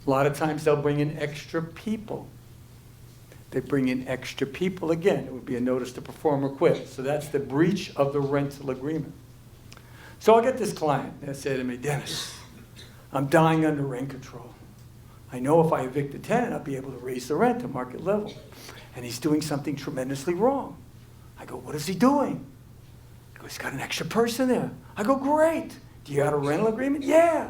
[SPEAKER 3] A lot of times they'll bring in extra people. They bring in extra people again. It would be a notice to perform or quit. So that's the breach of the rental agreement. So I'll get this client. They say to me, Dennis, I'm dying under rent control. I know if I evict a tenant, I'll be able to raise the rent to market level. And he's doing something tremendously wrong. I go, what is he doing? He goes, he's got an extra person there. I go, great. Do you have a rental agreement? Yeah.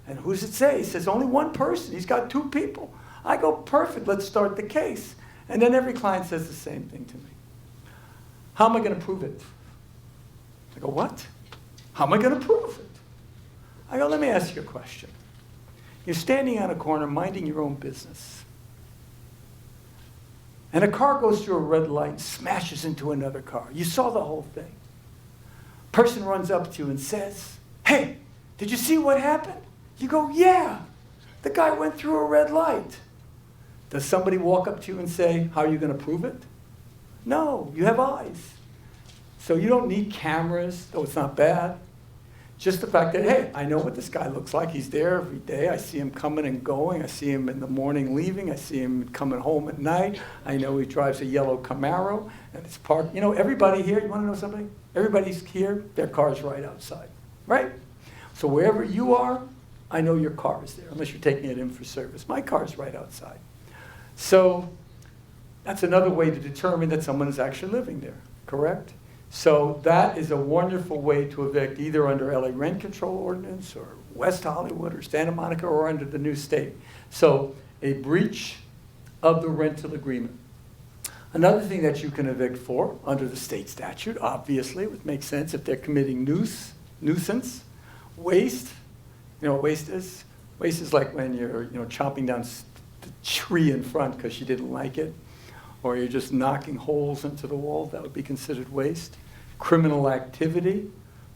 [SPEAKER 3] And who does it say? He says, only one person. He's got 2 people. I go, perfect. Let's start the case. And then every client says the same thing to me. How am I going to prove it? I go, what? How am I going to prove it? I go, let me ask you a question. You're standing on a corner minding your own business. And a car goes through a red light, smashes into another car. You saw the whole thing. Person runs up to you and says, "Hey, did you see what happened?" You go, "Yeah, the guy went through a red light." Does somebody walk up to you and say, "How are you going to prove it?" No, you have eyes. So you don't need cameras, though it's not bad. Just the fact that, hey, I know what this guy looks like. He's there every day. I see him coming and going. I see him in the morning leaving. I see him coming home at night. I know he drives a yellow Camaro and it's parked. You know, everybody here, you want to know something? Everybody's here, their car's right outside, right? So wherever you are, I know your car is there, unless you're taking it in for service. My car's right outside. So that's another way to determine that someone is actually living there, correct? So that is a wonderful way to evict, either under LA Rent Control Ordinance or West Hollywood or Santa Monica or under the new state. So a breach of the rental agreement. Another thing that you can evict for under the state statute, obviously, would make sense if they're committing nuisance, waste. You know what waste is? Waste is like when you're chopping down the tree in front because you didn't like it, or you're just knocking holes into the wall. That would be considered waste. Criminal activity,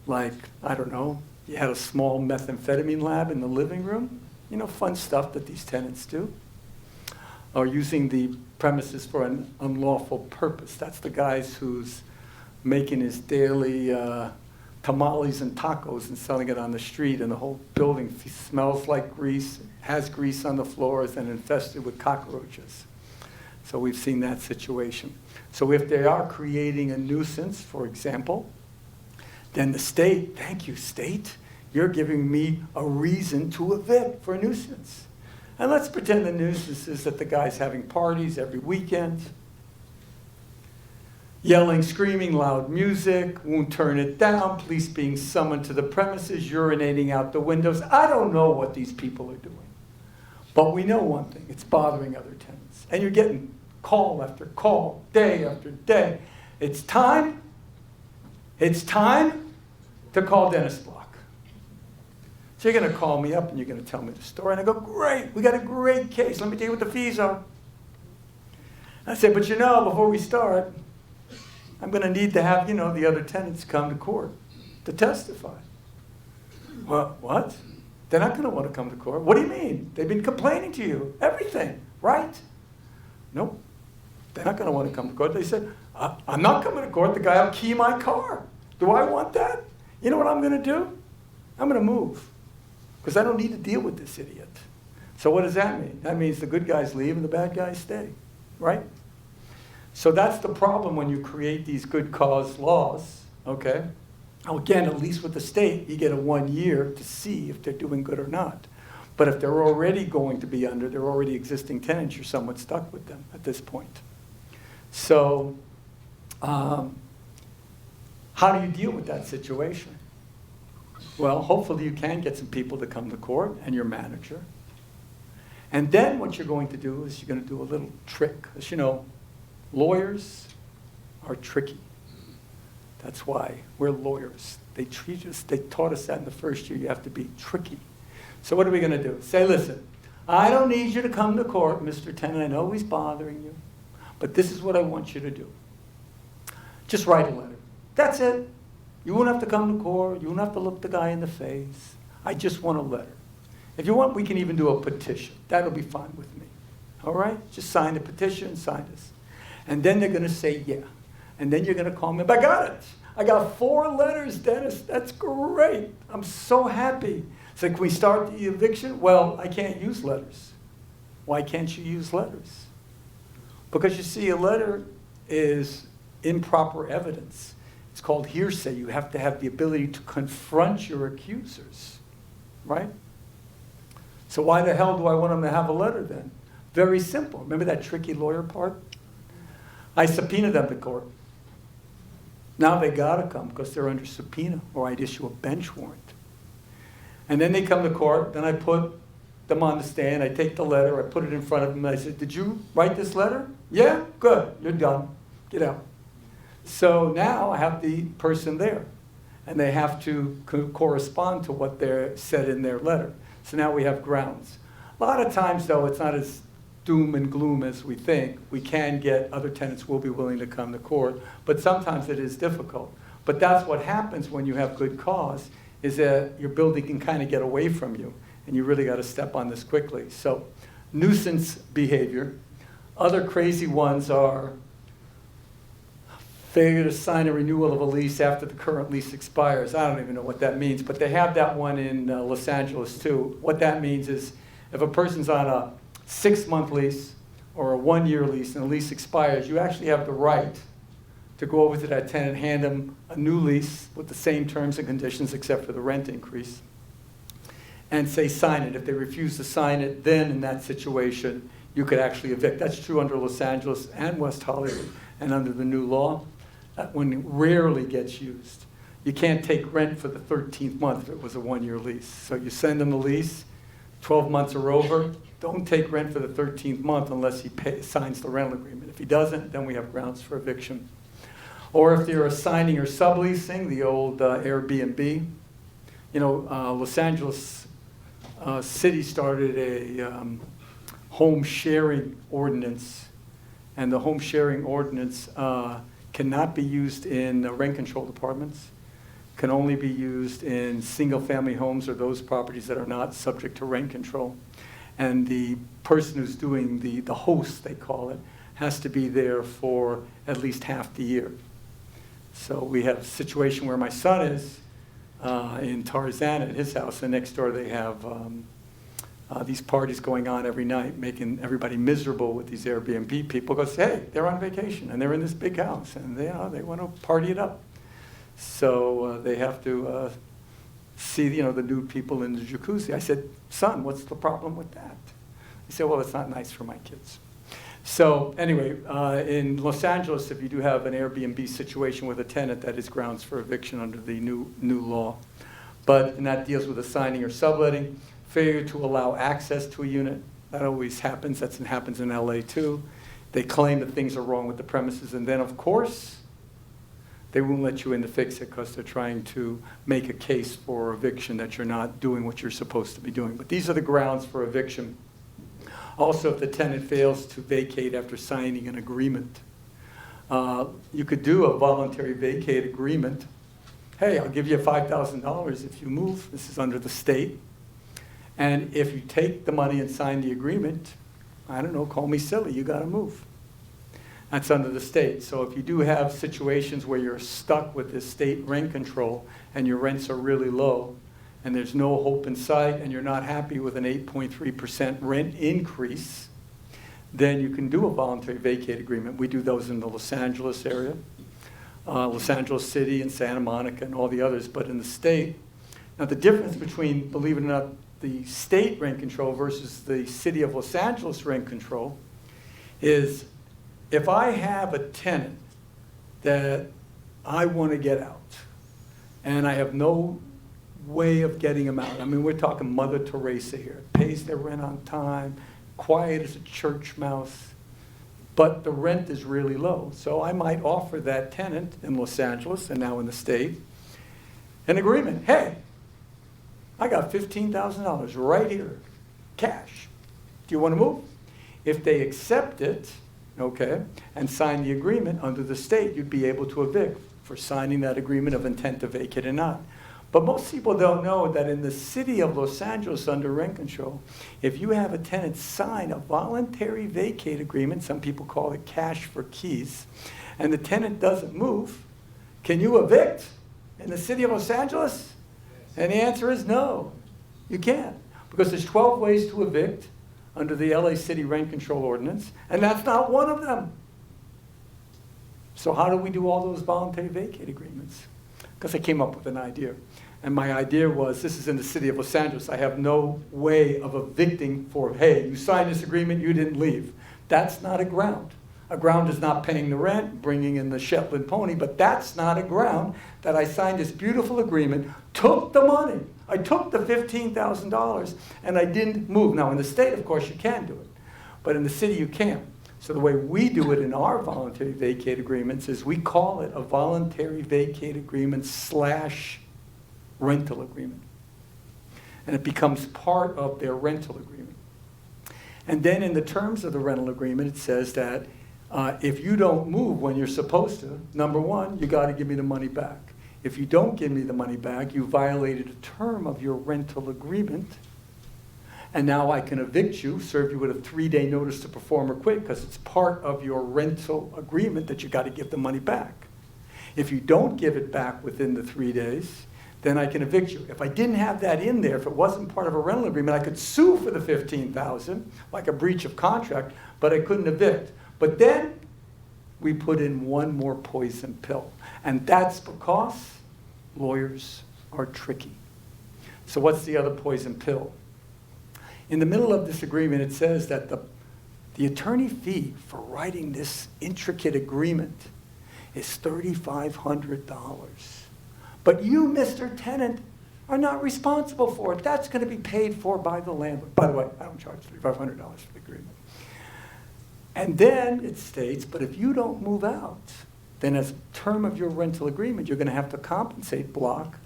[SPEAKER 3] like, I don't know, you had a small methamphetamine lab in the living room. You know, fun stuff that these tenants do. Or using the premises for an unlawful purpose. That's the guys who's making his daily tamales and tacos and selling it on the street, and the whole building smells like grease, has grease on the floors, and infested with cockroaches. So we've seen that situation. So if they are creating a nuisance, for example, then the state, thank you, state, you're giving me a reason to evict for a nuisance. And let's pretend the nuisance is that the guy's having parties every weekend, yelling, screaming, loud music, won't turn it down, police being summoned to the premises, urinating out the windows. I don't know what these people are doing. But we know one thing, it's bothering other tenants. And you're getting call after call, day after day. It's time to call Dennis Block. So you're going to call me up and you're going to tell me the story. And I go, great, we got a great case. Let me tell you what the fees are. I said, but before we start, I'm going to need to have, the other tenants come to court to testify. Well, what? They're not going to want to come to court. What do you mean? They've been complaining to you. Everything, right? Nope. They're not going to want to come to court. They said, I'm not coming to court. The guy will key my car. Do I want that? You know what I'm going to do? I'm going to move. Because I don't need to deal with this idiot. So what does that mean? That means the good guys leave and the bad guys stay, right? So that's the problem when you create these good cause laws, okay? Now again, at least with the state, you get a 1 year to see if they're doing good or not. But if they're already going to be under, they're already existing tenants, you're somewhat stuck with them at this point. So how do you deal with that situation? Well, hopefully you can get some people to come to court and your manager. And then what you're going to do is you're going to do a little trick. As you know, lawyers are tricky. That's why we're lawyers. They taught us that in the first year. You have to be tricky. So what are we going to do? Say, listen, I don't need you to come to court, Mr. Tenant. I know he's bothering you. But this is what I want you to do. Just write a letter. That's it. You won't have to come to court. You won't have to look the guy in the face. I just want a letter. If you want, we can even do a petition. That'll be fine with me. All right? Just sign the petition, sign this. And then they're going to say, yeah. And then you're going to call me up. I got it. I got 4 letters, Dennis. That's great. I'm so happy. So can we start the eviction? Well, I can't use letters. Why can't you use letters? Because you see, a letter is improper evidence. It's called hearsay. You have to have the ability to confront your accusers, right? So why the hell do I want them to have a letter then? Very simple. Remember that tricky lawyer part? I subpoena them to court. Now they gotta come because they're under subpoena, or I'd issue a bench warrant. And then they come to court, then I put them on the stand, I take the letter, I put it in front of them, and I said, did you write this letter? Yeah? Good, you're done. Get out. So now I have the person there, and they have to correspond to what they're said in their letter. So now we have grounds. A lot of times, though, it's not as doom and gloom as we think. We can get other tenants will be willing to come to court, but sometimes it is difficult. But that's what happens when you have good cause, is that your building can kind of get away from you, and you really got to step on this quickly. So nuisance behavior. Other crazy ones are failure to sign a renewal of a lease after the current lease expires. I don't even know what that means, but they have that one in Los Angeles too. What that means is if a person's on a 6-month lease or a 1-year lease and the lease expires, you actually have the right to go over to that tenant, hand them a new lease with the same terms and conditions except for the rent increase, and say sign it. If they refuse to sign it, then in that situation, you could actually evict. That's true under Los Angeles and West Hollywood. And under the new law, that one rarely gets used. You can't take rent for the 13th month if it was a 1-year lease. So you send them the lease, 12 months are over, don't take rent for the 13th month unless he signs the rental agreement. If he doesn't, then we have grounds for eviction. Or if they're assigning or subleasing, the old Airbnb. You know, Los Angeles City started a home sharing ordinance, and the home sharing ordinance cannot be used in rent control apartments, can only be used in single-family homes or those properties that are not subject to rent control. And the person who's doing the host, they call it, has to be there for at least half the year. So we have a situation where my son is in Tarzan at his house, and next door they have these parties going on every night, making everybody miserable with these Airbnb people, because, hey, they're on vacation and they're in this big house and they want to party it up. So they have to see, the nude people in the jacuzzi. I said, son, what's the problem with that? He said, well, it's not nice for my kids. So anyway, in Los Angeles, if you do have an Airbnb situation with a tenant, that is grounds for eviction under the new law. And that deals with assigning or subletting. Failure to allow access to a unit, that always happens. That happens in LA too. They claim that things are wrong with the premises, and then of course, they won't let you in to fix it because they're trying to make a case for eviction that you're not doing what you're supposed to be doing. But these are the grounds for eviction. Also, if the tenant fails to vacate after signing an agreement, you could do a voluntary vacate agreement. Hey, I'll give you $5,000 if you move. This is under the state. And if you take the money and sign the agreement, I don't know, call me silly, you got to move. That's under the state. So if you do have situations where you're stuck with this state rent control and your rents are really low and there's no hope in sight and you're not happy with an 8.3% rent increase, then you can do a voluntary vacate agreement. We do those in the Los Angeles area, Los Angeles City and Santa Monica and all the others, but in the state. Now the difference between, believe it or not, the state rent control versus the city of Los Angeles rent control is if I have a tenant that I want to get out and I have no way of getting them out. I mean, we're talking Mother Teresa here. Pays their rent on time, quiet as a church mouse, but the rent is really low. So I might offer that tenant in Los Angeles and now in the state an agreement. Hey, I got $15,000 right here, cash. Do you want to move? If they accept it, okay, and sign the agreement under the state, you'd be able to evict for signing that agreement of intent to vacate or not. But most people don't know that in the city of Los Angeles under rent control, if you have a tenant sign a voluntary vacate agreement, some people call it cash for keys, and the tenant doesn't move, can you evict in the city of Los Angeles? And the answer is no, you can't. Because there's 12 ways to evict under the LA City Rent Control Ordinance, and that's not one of them. So how do we do all those voluntary vacate agreements? Because I came up with an idea. And my idea was, this is in the city of Los Angeles, I have no way of evicting for, hey, you signed this agreement, you didn't leave. That's not a ground. A ground is not paying the rent, bringing in the Shetland pony, but that's not a ground that I signed this beautiful agreement, took the money. I took the $15,000 and I didn't move. Now in the state, of course, you can do it, but in the city you can't. So the way we do it in our voluntary vacate agreements is we call it a voluntary vacate agreement / rental agreement. And it becomes part of their rental agreement. And then in the terms of the rental agreement, it says that if you don't move when you're supposed to, number one, you got to give me the money back. If you don't give me the money back, you violated a term of your rental agreement, and now I can evict you, serve you with a 3-day notice to perform or quit, because it's part of your rental agreement that you got to give the money back. If you don't give it back within the 3 days, then I can evict you. If I didn't have that in there, if it wasn't part of a rental agreement, I could sue for the $15,000, like a breach of contract, but I couldn't evict. But then we put in one more poison pill, and that's because lawyers are tricky. So what's the other poison pill? In the middle of this agreement, it says that the attorney fee for writing this intricate agreement is $3,500. But you, Mr. Tenant, are not responsible for it. That's going to be paid for by the landlord. By the way, I don't charge $3,500 for the agreement. And then it states, but if you don't move out, then as a term of your rental agreement, you're going to have to compensate Block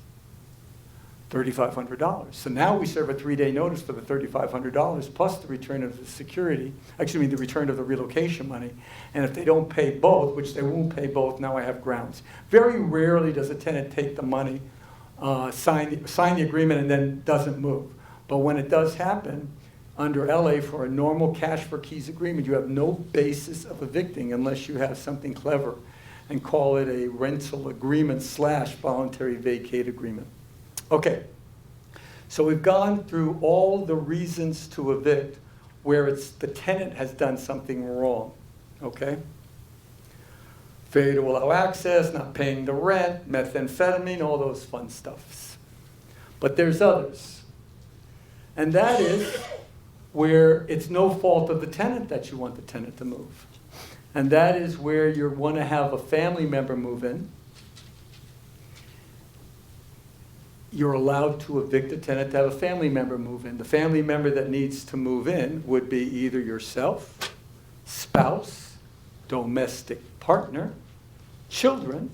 [SPEAKER 3] $3,500. So now we serve a 3-day notice for the $3,500 plus the return of the security, actually the return of the relocation money. And if they don't pay both, which they won't pay both, now I have grounds. Very rarely does a tenant take the money, sign the agreement, and then doesn't move. But when it does happen, under LA for a normal cash for keys agreement, you have no basis of evicting unless you have something clever and call it a rental agreement / voluntary vacate agreement. Okay, so we've gone through all the reasons to evict where it's the tenant has done something wrong, okay? Failure to allow access, not paying the rent, methamphetamine, all those fun stuffs. But there's others. And that is where it's no fault of the tenant that you want the tenant to move. And that is where you want to have a family member move in. You're allowed to evict a tenant to have a family member move in. The family member that needs to move in would be either yourself, spouse, domestic partner, children,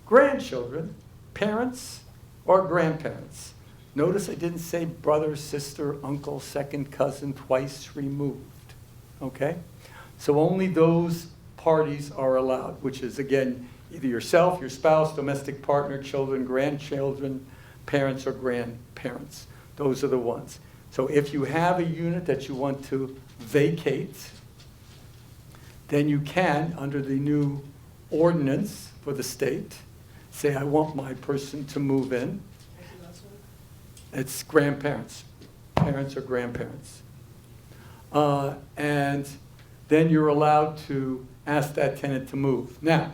[SPEAKER 3] grandchildren, parents, or grandparents. Notice I didn't say brother, sister, uncle, second cousin, twice removed, okay? So only those parties are allowed, which is, again, either yourself, your spouse, domestic partner, children, grandchildren, parents, or grandparents. Those are the ones. So if you have a unit that you want to vacate, then you can, under the new ordinance for the state, say, I want my person to move in. It's grandparents, parents or grandparents. And then you're allowed to ask that tenant to move. Now,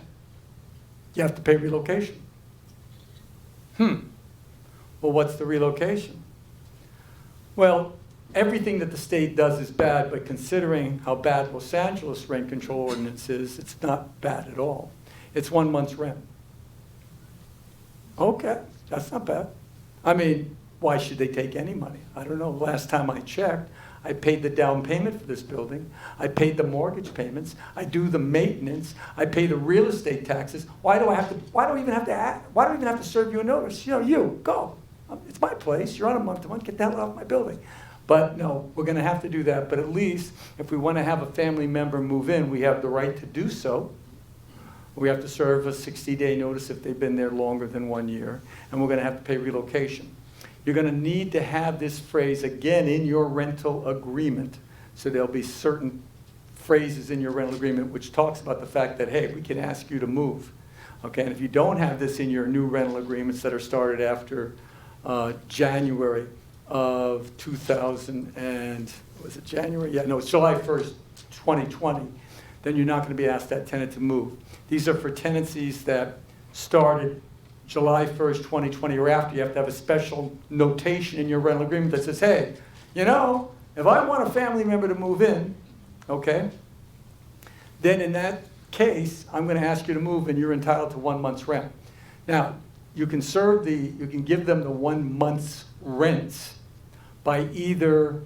[SPEAKER 3] you have to pay relocation. Well, what's the relocation? Well, everything that the state does is bad, but considering how bad Los Angeles rent control ordinance is, it's not bad at all. It's 1 month's rent. Okay, that's not bad. I mean, why should they take any money? I don't know. Last time I checked, I paid the down payment for this building. I paid the mortgage payments. I do the maintenance. I pay the real estate taxes. Why do I even have to serve you a notice? You go. It's my place. You're on a month-to-month. Get the hell out of my building. But no, we're going to have to do that. But at least if we want to have a family member move in, we have the right to do so. We have to serve a 60-day notice if they've been there longer than 1 year. And we're going to have to pay relocation. You're going to need to have this phrase again in your rental agreement. So there'll be certain phrases in your rental agreement which talks about the fact that, hey, we can ask you to move. Okay, and if you don't have this in your new rental agreements that are started after January of 2000 and, was it January? Yeah, no, it's July 1st, 2020. Then you're not going to be asked that tenant to move. These are for tenancies that started July 1st, 2020 or after. You have to have a special notation in your rental agreement that says, hey, if I want a family member to move in, okay, then in that case, I'm going to ask you to move and you're entitled to 1 month's rent. Now, you can give them the 1 month's rent by either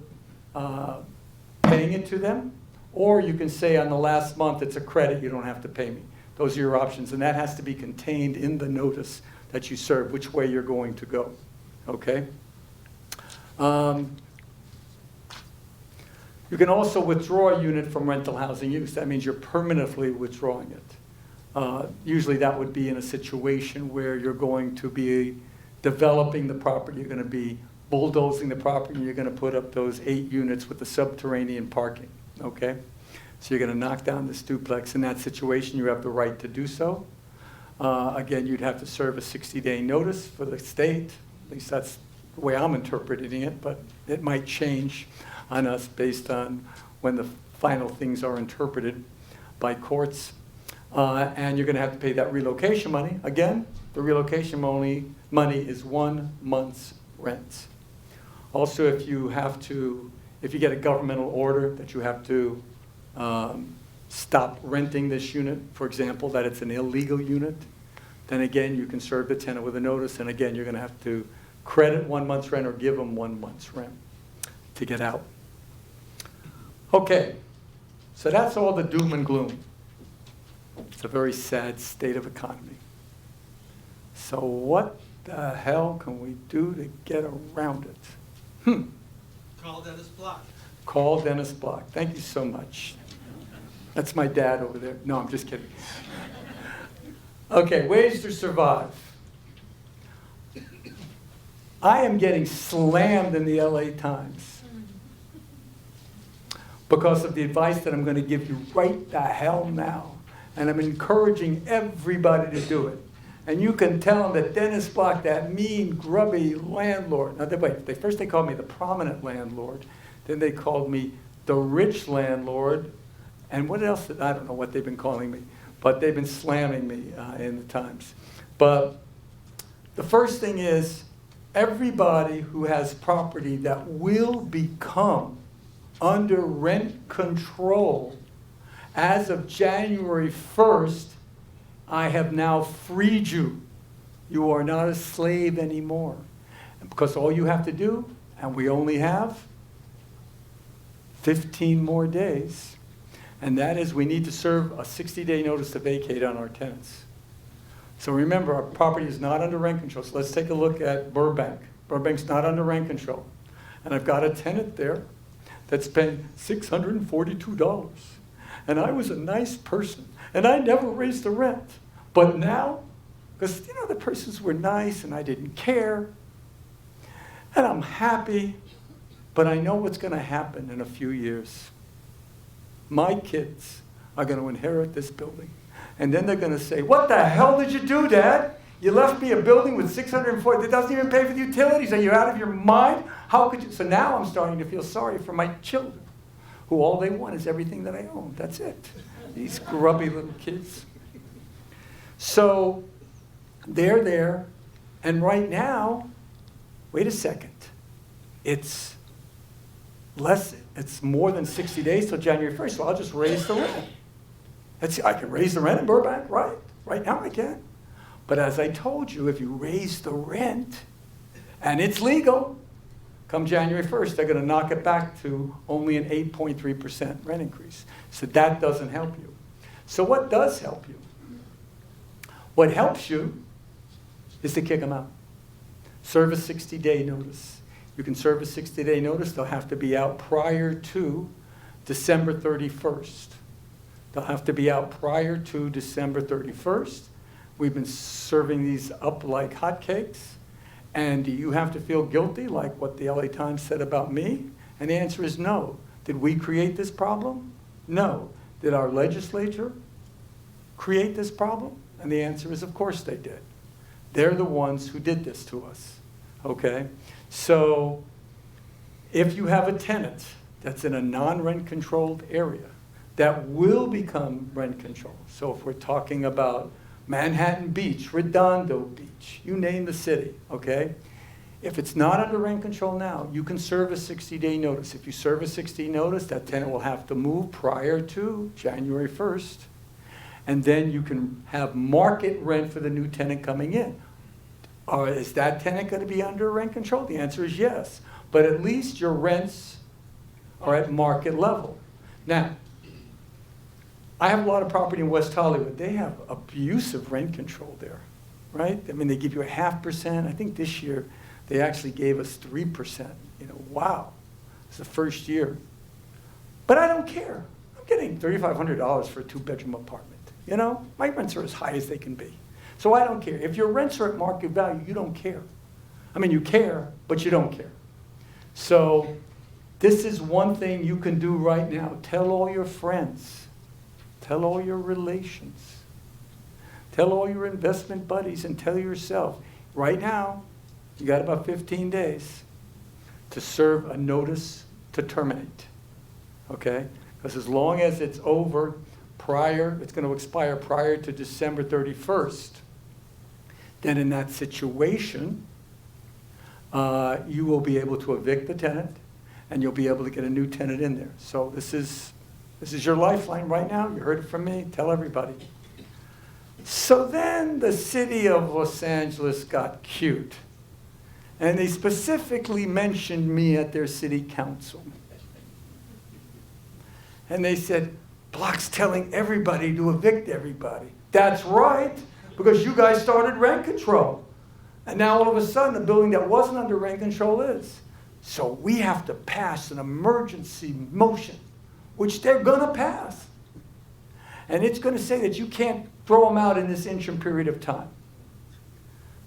[SPEAKER 3] paying it to them, or you can say on the last month it's a credit, you don't have to pay me. Those are your options, and that has to be contained in the notice that you serve, which way you're going to go, You can also withdraw a unit from rental housing use. That means you're permanently withdrawing it. Usually that would be in a situation where you're going to be developing the property, you're going to be bulldozing the property, and you're going to put up those 8 units with the subterranean parking, okay? So you're going to knock down this duplex. In that situation, you have the right to do so. Again, you'd have to serve a 60-day notice for the state. At least that's the way I'm interpreting it, but it might change on us based on when the final things are interpreted by courts. And you're going to have to pay that relocation money. Again, the relocation money is 1 month's rent. Also, if you get a governmental order that you have to stop renting this unit, for example, that it's an illegal unit, then again, you can serve the tenant with a notice, and again, you're going to have to credit 1 month's rent or give them 1 month's rent to get out. Okay, so that's all the doom and gloom. It's a very sad state of economy. So what the hell can we do to get around it?
[SPEAKER 4] Call Dennis Block.
[SPEAKER 3] Call Dennis Block. Thank you so much. That's my dad over there. No, I'm just kidding. Okay, ways to survive. I am getting slammed in the LA Times because of the advice that I'm going to give you right the hell now. And I'm encouraging everybody to do it. And you can tell them that Dennis Block, that mean, grubby landlord. Now, first they called me the prominent landlord. Then they called me the rich landlord. And what else? I don't know what they've been calling me. But they've been slamming me in the Times. But the first thing is, everybody who has property that will become under rent control as of January 1st, I have now freed you. You are not a slave anymore. Because all you have to do, and we only have 15 more days, and that is we need to serve a 60-day notice to vacate on our tenants. So remember, our property is not under rent control. So let's take a look at Burbank. Burbank's not under rent control. And I've got a tenant there that's paying $642. And I was a nice person. And I never raised the rent. But now, because the persons were nice and I didn't care, and I'm happy, but I know what's going to happen in a few years. My kids are going to inherit this building. And then they're going to say, what the hell did you do, Dad? You left me a building with 640, that doesn't even pay for the utilities. Are you out of your mind? How could you? So now I'm starting to feel sorry for my children, who all they want is everything that I own. That's it. These grubby little kids. So they're there. And right now, wait a second. It's more than 60 days till January 1st, so I'll just raise the rent. I can raise the rent in Burbank, right? Right now I can. But as I told you, if you raise the rent, and it's legal, come January 1st, they're going to knock it back to only an 8.3% rent increase. So that doesn't help you. So what does help you? What helps you is to kick them out. Serve a 60-day notice. You can serve a 60-day notice. They'll have to be out prior to December 31st. They'll have to be out prior to December 31st. We've been serving these up like hotcakes. And do you have to feel guilty like what the LA Times said about me? And the answer is no. Did we create this problem? No. Did our legislature create this problem? And the answer is, of course they did. They're the ones who did this to us, okay? So if you have a tenant that's in a non-rent controlled area that will become rent controlled, so if we're talking about Manhattan Beach, Redondo Beach, you name the city, okay? If it's not under rent control now, you can serve a 60-day notice. If you serve a 60-day notice, that tenant will have to move prior to January 1st. And then you can have market rent for the new tenant coming in. Is that tenant going to be under rent control? The answer is yes. But at least your rents are at market level. Now, I have a lot of property in West Hollywood. They have abusive rent control there, right? I mean, they give you 0.5%. I think this year they actually gave us 3%. Wow. It's the first year. But I don't care. I'm getting $3,500 for a 2-bedroom apartment. You know, my rents are as high as they can be. So I don't care. If your rents are at market value, you don't care. I mean, you care, but you don't care. So this is one thing you can do right now. Tell all your friends. Tell all your relations. Tell all your investment buddies and tell yourself, right now, you got about 15 days to serve a notice to terminate. Okay? Because as long as it's over it's going to expire prior to December 31st, then in that situation, you will be able to evict the tenant and you'll be able to get a new tenant in there. So this is your lifeline right now. You heard it from me. Tell everybody. So then the city of Los Angeles got cute. And they specifically mentioned me at their city council. And they said, Block's telling everybody to evict everybody. That's right, because you guys started rent control. And now all of a sudden, the building that wasn't under rent control is. So we have to pass an emergency motion, which they're going to pass. And it's going to say that you can't throw them out in this interim period of time.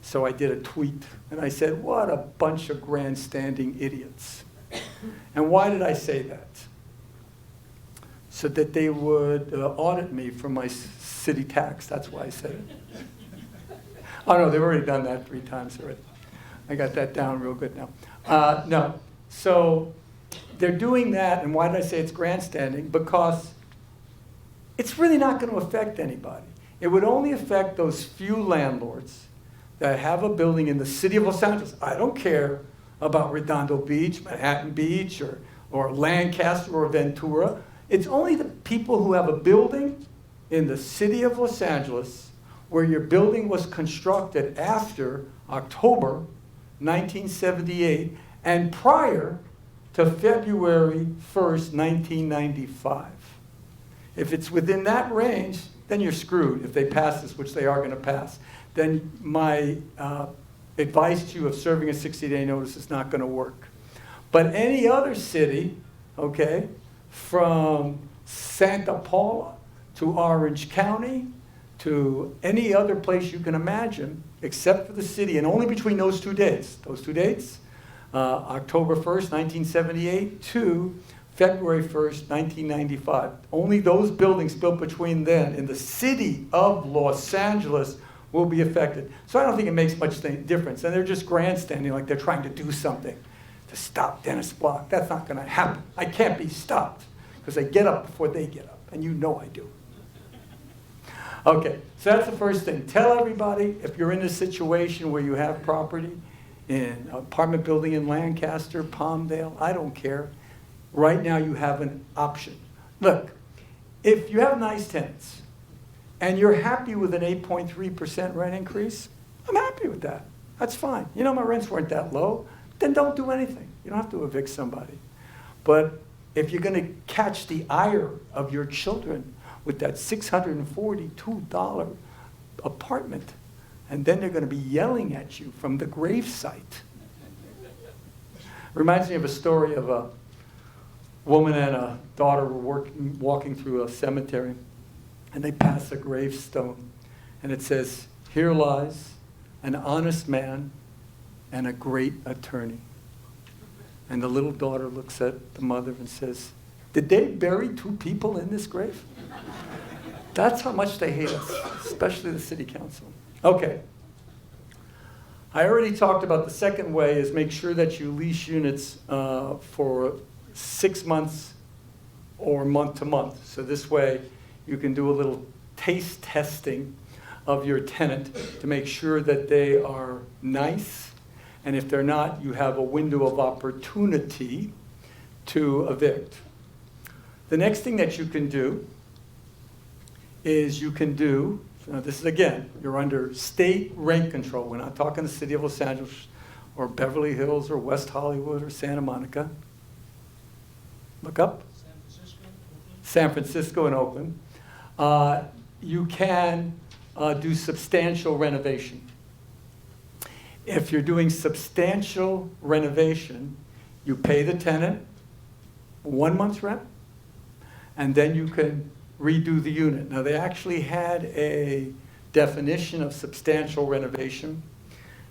[SPEAKER 3] So I did a tweet, and I said, what a bunch of grandstanding idiots. And why did I say that? So that they would audit me for my city tax. That's why I said it. Oh, no, they've already done that 3 times already. I got that down real good now. No. So they're doing that, and why did I say it's grandstanding? Because it's really not going to affect anybody. It would only affect those few landlords that have a building in the city of Los Angeles. I don't care about Redondo Beach, Manhattan Beach, or Lancaster or Ventura. It's only the people who have a building in the city of Los Angeles where your building was constructed after October 1978 and prior to February 1st, 1995. If it's within that range, then you're screwed. If they pass this, which they are going to pass, then my advice to you of serving a 60-day notice is not going to work. But any other city, okay, from Santa Paula to Orange County to any other place you can imagine, except for the city, and only between those 2 dates, October 1st, 1978 to February 1st, 1995. Only those buildings built between then in the city of Los Angeles will be affected. So I don't think it makes much difference. And they're just grandstanding like they're trying to do something to stop Dennis Block. That's not going to happen. I can't be stopped because I get up before they get up, and you know I do. Okay, so that's the first thing. Tell everybody if you're in a situation where you have property in an apartment building in Lancaster, Palmdale, I don't care. Right now you have an option. Look, if you have nice tenants and you're happy with an 8.3% rent increase, I'm happy with that. That's fine. You know, my rents weren't that low. Then don't do anything. You don't have to evict somebody. But if you're going to catch the ire of your children with that $642 apartment, and then they're going to be yelling at you from the gravesite. Reminds me of a story of a woman and a daughter were walking through a cemetery, and they pass a gravestone, and it says, "Here lies an honest man and a great attorney." And the little daughter looks at the mother and says, "Did they bury 2 people in this grave?" That's how much they hate us, especially the city council. Okay. I already talked about the second way is make sure that you lease units for 6 months or month to month. So this way you can do a little taste testing of your tenant to make sure that they are nice. And if they're not, you have a window of opportunity to evict. The next thing that you can do is this is again, you're under state rent control. We're not talking the city of Los Angeles or Beverly Hills or West Hollywood or Santa Monica. Look up. San Francisco and Oakland. You can do substantial renovation. If you're doing substantial renovation, you pay the tenant 1 month's rent and then you can redo the unit. Now, they actually had a definition of substantial renovation,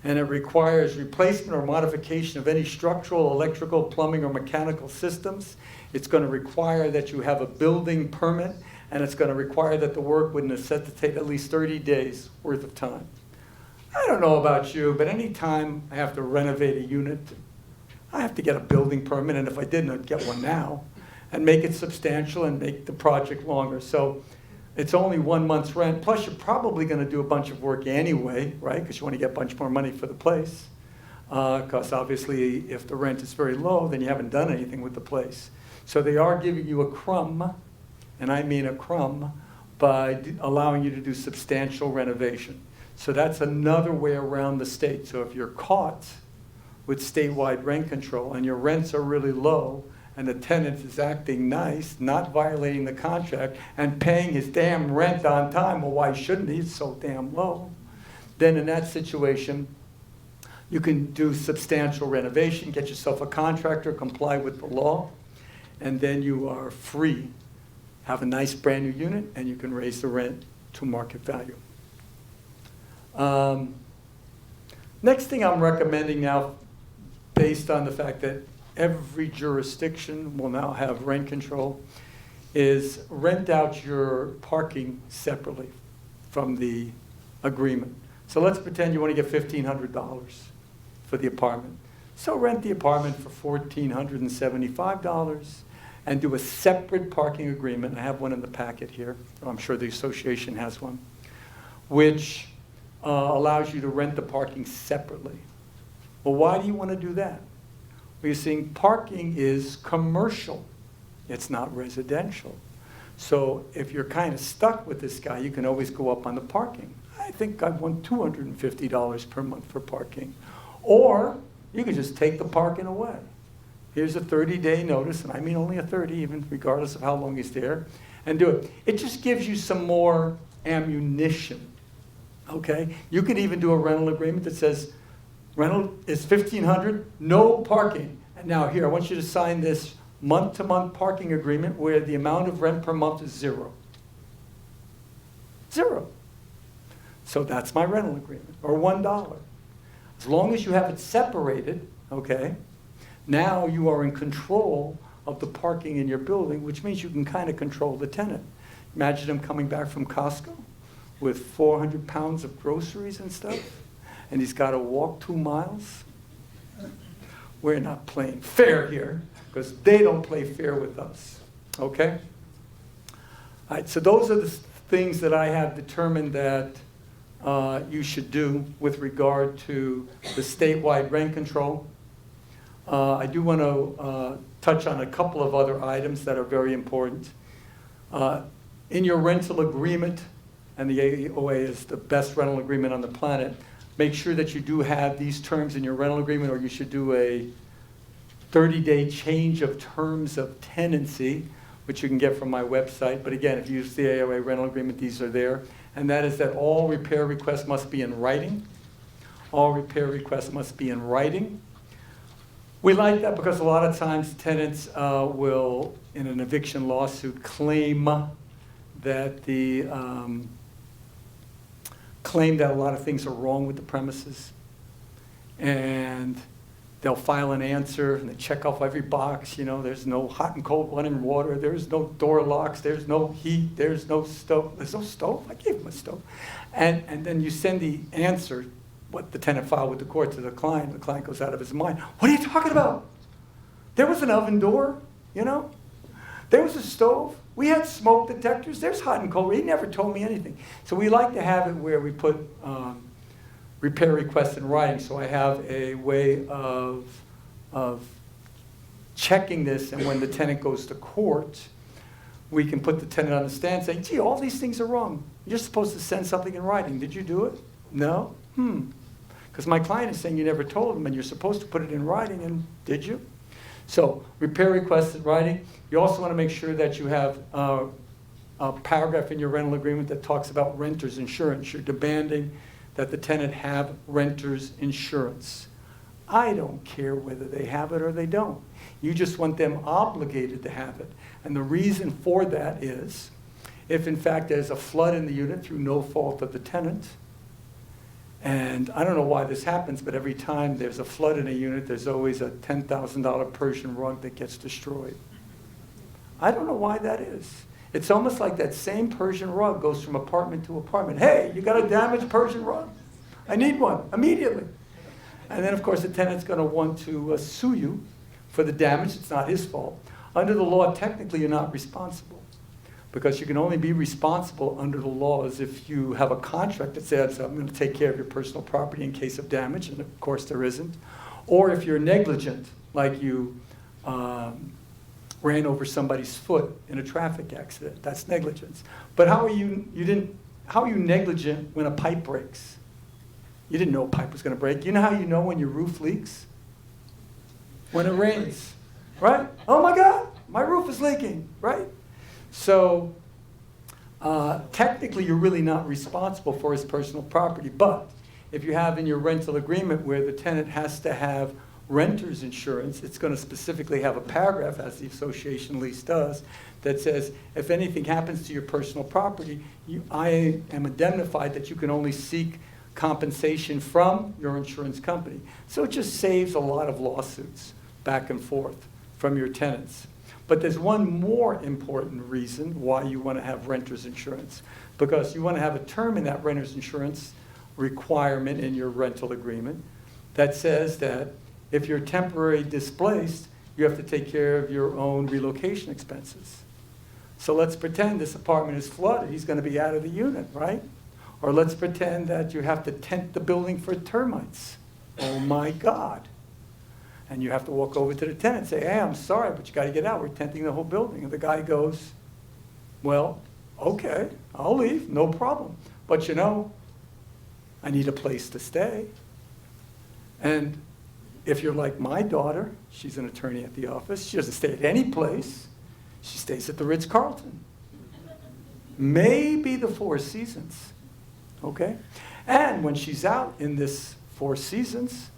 [SPEAKER 3] and it requires replacement or modification of any structural, electrical, plumbing, or mechanical systems. It's going to require that you have a building permit, and it's going to require that the work would necessitate at least 30 days worth of time. I don't know about you, but anytime I have to renovate a unit, I have to get a building permit, and if I didn't, I'd get one now, and make it substantial and make the project longer. So it's only 1 month's rent, plus you're probably going to do a bunch of work anyway, right? Because you want to get a bunch more money for the place. Because obviously, if the rent is very low, then you haven't done anything with the place. So they are giving you a crumb, and I mean a crumb, by allowing you to do substantial renovation. So that's another way around the state. So if you're caught with statewide rent control and your rents are really low, and the tenant is acting nice, not violating the contract, and paying his damn rent on time, well, why shouldn't he? It's so damn low. Then in that situation, you can do substantial renovation, get yourself a contractor, comply with the law, and then you are free. Have a nice brand new unit, and you can raise the rent to market value. Next thing I'm recommending now, based on the fact that every jurisdiction will now have rent control, is rent out your parking separately from the agreement. So let's pretend you want to get $1,500 for the apartment. So rent the apartment for $1,475 and do a separate parking agreement. I have one in the packet here. I'm sure the association has one, which allows you to rent the parking separately. Well, why do you want to do that? Well, you're seeing parking is commercial. It's not residential. So if you're kind of stuck with this guy, you can always go up on the parking. I think I want $250 per month for parking. Or you could just take the parking away. Here's a 30-day notice, and I mean only a 30, even regardless of how long he's there, and do it. It just gives you some more ammunition, okay? You could even do a rental agreement that says, rental is $1,500, no parking. And now here, I want you to sign this month-to-month parking agreement where the amount of rent per month is zero. Zero. So that's my rental agreement, or $1. As long as you have it separated, okay, now you are in control of the parking in your building, which means you can kind of control the tenant. Imagine him coming back from Costco with 400 pounds of groceries and stuff, and he's got to walk 2 miles. We're not playing fair here, because they don't play fair with us, okay? All right, so those are the things that I have determined that you should do with regard to the statewide rent control. I do want to touch on a couple of other items that are very important. In your rental agreement, and the AOA is the best rental agreement on the planet, make sure that you do have these terms in your rental agreement, or you should do a 30-day change of terms of tenancy, which you can get from my website. But again, if you use the AOA rental agreement, these are there. And that is that all repair requests must be in writing. All repair requests must be in writing. We like that because a lot of times tenants will, in an eviction lawsuit, claim that a lot of things are wrong with the premises. And they'll file an answer and they check off every box. You know, there's no hot and cold running water. There's no door locks. There's no heat. There's no stove. There's no stove? I gave them a stove. And then you send the answer, what the tenant filed with the court, to the client. The client goes out of his mind. What are you talking about? There was an oven door, you know? There was a stove. We had smoke detectors. There's hot and cold. He never told me anything. So we like to have it where we put repair requests in writing. So I have a way of checking this, and when the tenant goes to court, we can put the tenant on the stand saying, gee, all these things are wrong. You're supposed to send something in writing. Did you do it? No? Because my client is saying you never told him, and you're supposed to put it in writing, and did you? So repair requests in writing. You also want to make sure that you have a paragraph in your rental agreement that talks about renter's insurance. You're demanding that the tenant have renter's insurance. I don't care whether they have it or they don't. You just want them obligated to have it. And the reason for that is, if in fact there's a flood in the unit through no fault of the tenant, and I don't know why this happens, but every time there's a flood in a unit, there's always a $10,000 Persian rug that gets destroyed. I don't know why that is. It's almost like that same Persian rug goes from apartment to apartment. Hey, you got a damaged Persian rug? I need one immediately. And then, of course, the tenant's going to want to sue you for the damage. It's not his fault. Under the law, technically, you're not responsible, because you can only be responsible under the laws if you have a contract that says, I'm going to take care of your personal property in case of damage, and of course there isn't. Or if you're negligent, like you ran over somebody's foot in a traffic accident, that's negligence. But how are you negligent when a pipe breaks? You didn't know a pipe was going to break. You know how you know when your roof leaks? When it rains, right? Oh my God, my roof is leaking, right? So technically, you're really not responsible for his personal property. But if you have in your rental agreement where the tenant has to have renter's insurance, it's going to specifically have a paragraph, as the association lease does, that says, if anything happens to your personal property, I am indemnified that you can only seek compensation from your insurance company. So it just saves a lot of lawsuits back and forth from your tenants. But there's one more important reason why you want to have renter's insurance, because you want to have a term in that renter's insurance requirement in your rental agreement that says that if you're temporarily displaced, you have to take care of your own relocation expenses. So let's pretend this apartment is flooded. He's going to be out of the unit, right? Or let's pretend that you have to tent the building for termites. Oh my God. And you have to walk over to the tenant and say, hey, I'm sorry, but you got to get out. We're tenting the whole building. And the guy goes, well, okay, I'll leave, no problem. But you know, I need a place to stay. And if you're like my daughter, she's an attorney at the office. She doesn't stay at any place. She stays at the Ritz-Carlton. Maybe the Four Seasons, okay? And when she's out in this Four Seasons,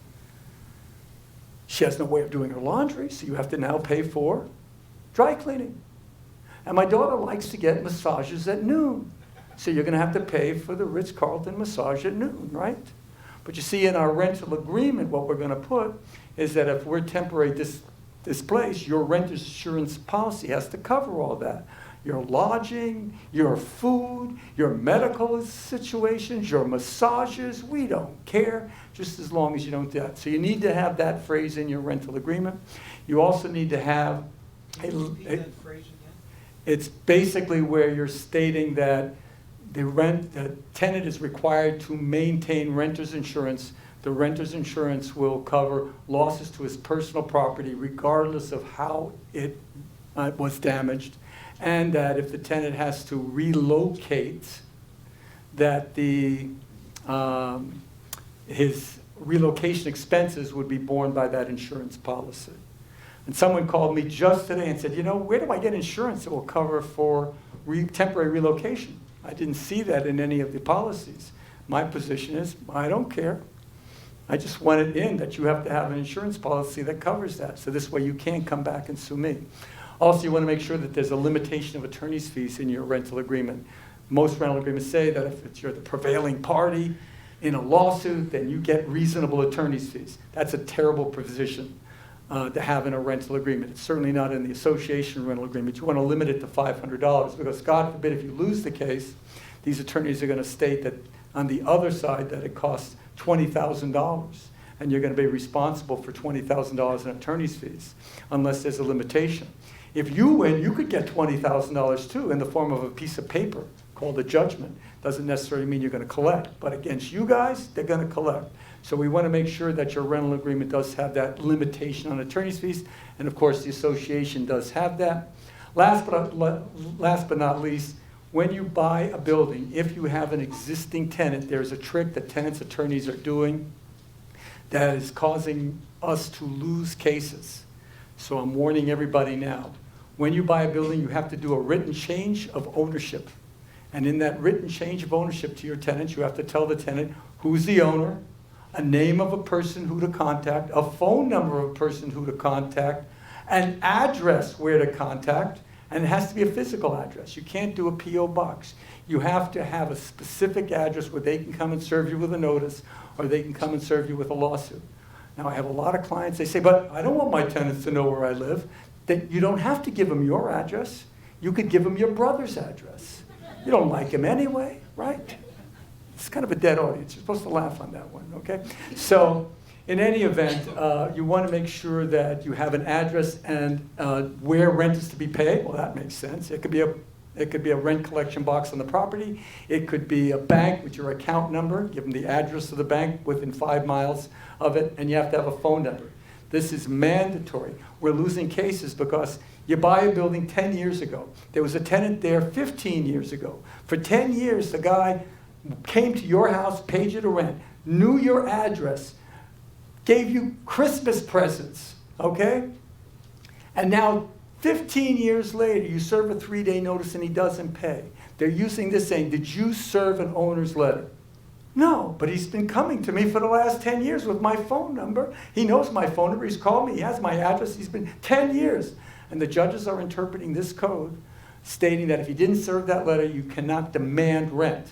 [SPEAKER 3] she has no way of doing her laundry, so you have to now pay for dry cleaning. And my daughter likes to get massages at noon, so you're going to have to pay for the Ritz-Carlton massage at noon, right? But you see, in our rental agreement, what we're going to put is that if we're temporarily displaced, your renter's insurance policy has to cover all that. Your lodging, your food, your medical situations, your massages, we don't care, just as long as you don't do that. So you need to have that phrase in your rental agreement. You also need to have
[SPEAKER 4] Can you repeat that phrase again?
[SPEAKER 3] it's basically where you're stating that the tenant is required to maintain renter's insurance. The renter's insurance will cover losses to his personal property regardless of how it was damaged. And that if the tenant has to relocate, that his relocation expenses would be borne by that insurance policy. And someone called me just today and said, you know, where do I get insurance that will cover for temporary relocation? I didn't see that in any of the policies. My position is, I don't care. I just want it in that you have to have an insurance policy that covers that. So this way you can't come back and sue me. Also, you want to make sure that there's a limitation of attorney's fees in your rental agreement. Most rental agreements say that if you're the prevailing party in a lawsuit, then you get reasonable attorney's fees. That's a terrible position to have in a rental agreement. It's certainly not in the association rental agreement. You want to limit it to $500 because, God forbid, if you lose the case, these attorneys are going to state that on the other side that it costs $20,000. And you're going to be responsible for $20,000 in attorney's fees unless there's a limitation. If you win, you could get $20,000 too in the form of a piece of paper called a judgment. Doesn't necessarily mean you're going to collect, but against you guys, they're going to collect. So we want to make sure that your rental agreement does have that limitation on attorney's fees, and of course the association does have that. Last but not least, when you buy a building, if you have an existing tenant, there's a trick that tenants' attorneys are doing that is causing us to lose cases. So I'm warning everybody now. When you buy a building, you have to do a written change of ownership. And in that written change of ownership to your tenants, you have to tell the tenant who's the owner, a name of a person who to contact, a phone number of a person who to contact, an address where to contact, and it has to be a physical address. You can't do a P.O. box. You have to have a specific address where they can come and serve you with a notice, or they can come and serve you with a lawsuit. Now, I have a lot of clients, they say, but I don't want my tenants to know where I live. Then you don't have to give them your address. You could give them your brother's address. You don't like him anyway, right? It's kind of a dead audience. You're supposed to laugh on that one, okay? So, in any event, you want to make sure that you have an address and where rent is to be paid. Well, that makes sense. It could be a rent collection box on the property. It could be a bank with your account number. Give them the address of the bank within 5 miles of it, and you have to have a phone number. This is mandatory. We're losing cases because you buy a building 10 years ago. There was a tenant there 15 years ago. For 10 years, the guy came to your house, paid you to rent, knew your address, gave you Christmas presents, okay? And now, 15 years later, you serve a 3-day notice and he doesn't pay. They're using this saying, did you serve an owner's letter? No, but he's been coming to me for the last 10 years with my phone number. He knows my phone number, he's called me, he has my address, he's been 10 years. And the judges are interpreting this code, stating that if you didn't serve that letter, you cannot demand rent.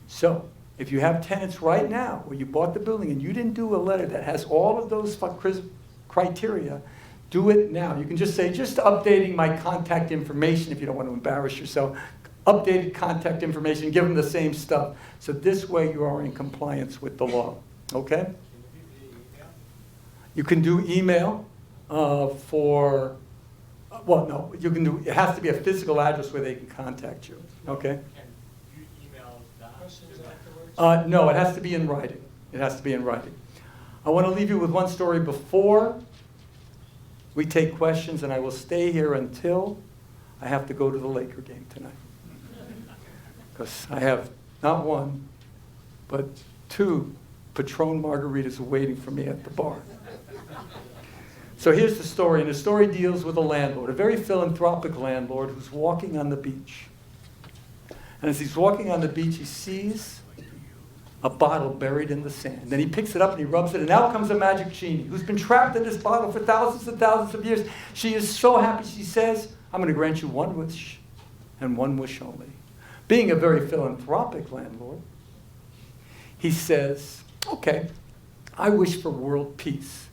[SPEAKER 3] So, if you have tenants right now where you bought the building and you didn't do a letter that has all of those criteria, do it now. You can just say, just updating my contact information if you don't want to embarrass yourself. Updated contact information, give them the same stuff. So this way you are in compliance with the law, okay? You can do email for, well, no, you can do, it has to be a physical address where they can contact you, okay?
[SPEAKER 2] Can you email that?
[SPEAKER 3] No, it has to be in writing. It has to be in writing. I want to leave you with one story before we take questions, and I will stay here until I have to go to the Laker game tonight. Because I have not one, but 2 Patron margaritas waiting for me at the bar. So here's the story, and the story deals with a landlord, a very philanthropic landlord who's walking on the beach. And as he's walking on the beach, he sees a bottle buried in the sand. Then he picks it up and he rubs it, and out comes a magic genie who's been trapped in this bottle for thousands and thousands of years. She is so happy. She says, I'm going to grant you one wish, and one wish only. Being a very philanthropic landlord, he says, okay, I wish for world peace.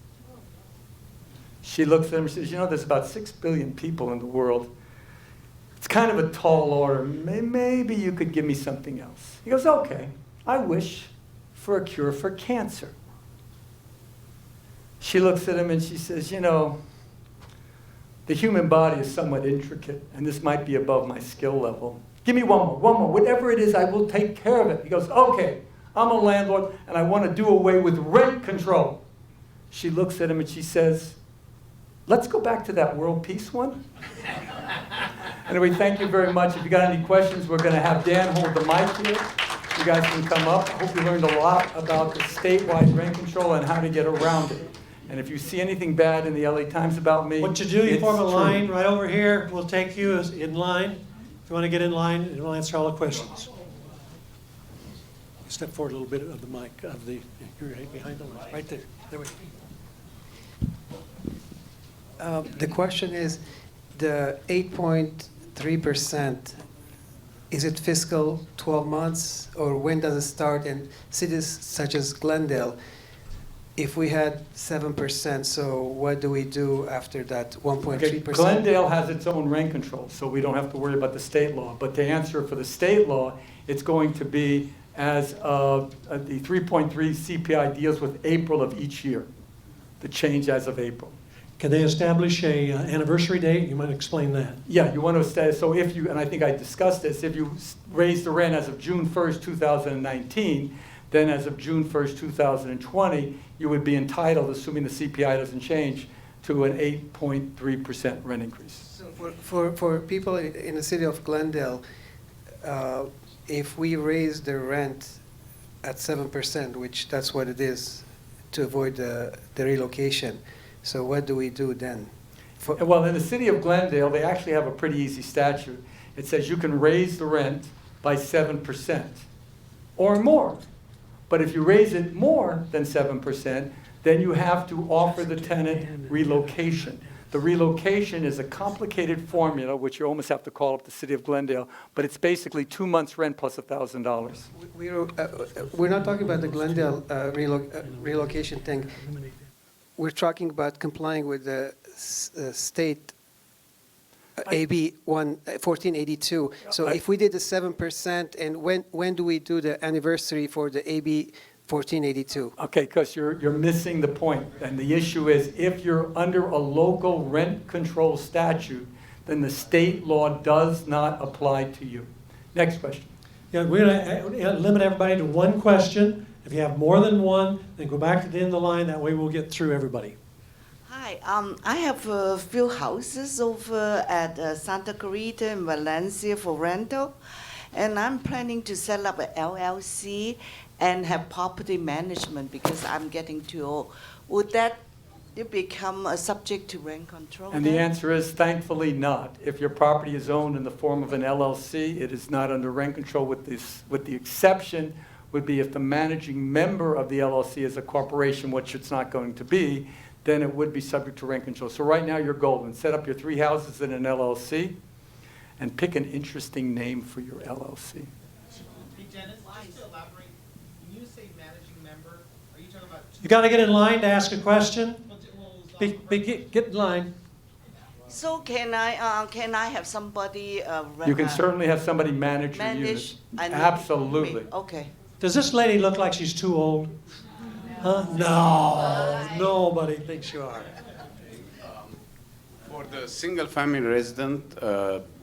[SPEAKER 3] She looks at him and says, you know, there's about 6 billion people in the world. It's kind of a tall order. Maybe you could give me something else. He goes, okay, I wish for a cure for cancer. She looks at him and she says, you know, the human body is somewhat intricate, and this might be above my skill level. Give me one more. Whatever it is, I will take care of it. He goes, okay, I'm a landlord, and I want to do away with rent control. She looks at him and she says, let's go back to that world peace one. Anyway, thank you very much. If you got any questions, we're going to have Dan hold the mic here. You guys can come up. I hope you learned a lot about the statewide rent control and how to get around it. And if you see anything bad in the LA Times about me,
[SPEAKER 1] What you do, you
[SPEAKER 3] it's
[SPEAKER 1] form a
[SPEAKER 3] true.
[SPEAKER 1] line right over here. We'll take you as in line. If you want to get in line, and we'll answer all the questions. Step forward a little bit of the mic, you're right behind the mic, right there. There we go.
[SPEAKER 4] The question is, the 8.3%, is it fiscal 12 months, or when does it start? In cities such as Glendale, if we had 7%, so what do we do after that 1.3%?
[SPEAKER 3] Okay, Glendale has its own rent control, so we don't have to worry about the state law. But to answer for the state law, it's going to be as the 3.3 CPI deals with April of each year, the change as of April.
[SPEAKER 1] Can they establish a anniversary date? You might explain that.
[SPEAKER 3] Yeah, you want to stay, so if you, and I think I discussed this, if you raise the rent as of June 1st, 2019, then as of June 1st, 2020, you would be entitled, assuming the CPI doesn't change, to an 8.3% rent increase.
[SPEAKER 4] So for people in the city of Glendale, if we raise the rent at 7%, which that's what it is, to avoid the relocation, so what do we do then?
[SPEAKER 3] Well, in the city of Glendale, they actually have a pretty easy statute. It says you can raise the rent by 7% or more. But if you raise it more than 7%, then you have to offer the tenant relocation. The relocation is a complicated formula, which you almost have to call up the city of Glendale, but it's basically 2 months' rent plus $1,000.
[SPEAKER 4] We're not talking about the Glendale relocation thing. We're talking about complying with the state AB 1482. So if we did the 7%, and when do we do the anniversary for the AB 1482?
[SPEAKER 3] Okay, because you're missing the point. And the issue is, if you're under a local rent control statute, then the state law does not apply to you. Next question.
[SPEAKER 1] Yeah, we're gonna limit everybody to one question. If you have more than one, then go back to the end of the line. That way we'll get through everybody.
[SPEAKER 5] Hi, I have a few houses over at Santa Clarita and Valencia for rental, and I'm planning to set up a LLC and have property management because I'm getting too old. Would that become a subject to rent control?
[SPEAKER 3] And the
[SPEAKER 5] then?
[SPEAKER 3] answer is thankfully not. If your property is owned in the form of an LLC, it is not under rent control, with the exception would be if the managing member of the LLC is a corporation, which it's not going to be, then it would be subject to rent control. So right now you're golden. Set up your 3 houses in an LLC and pick an interesting name for your LLC.
[SPEAKER 6] Hey, Dennis, just to elaborate, when you say managing member, are you talking about?
[SPEAKER 1] You got to get in line to ask a question.
[SPEAKER 6] Well,
[SPEAKER 1] Get in line.
[SPEAKER 5] So can I have somebody
[SPEAKER 3] You can certainly have somebody manage your unit. Absolutely.
[SPEAKER 5] Okay.
[SPEAKER 1] Does this lady look like she's too old? Huh? No, nobody thinks you are.
[SPEAKER 7] For the single-family resident,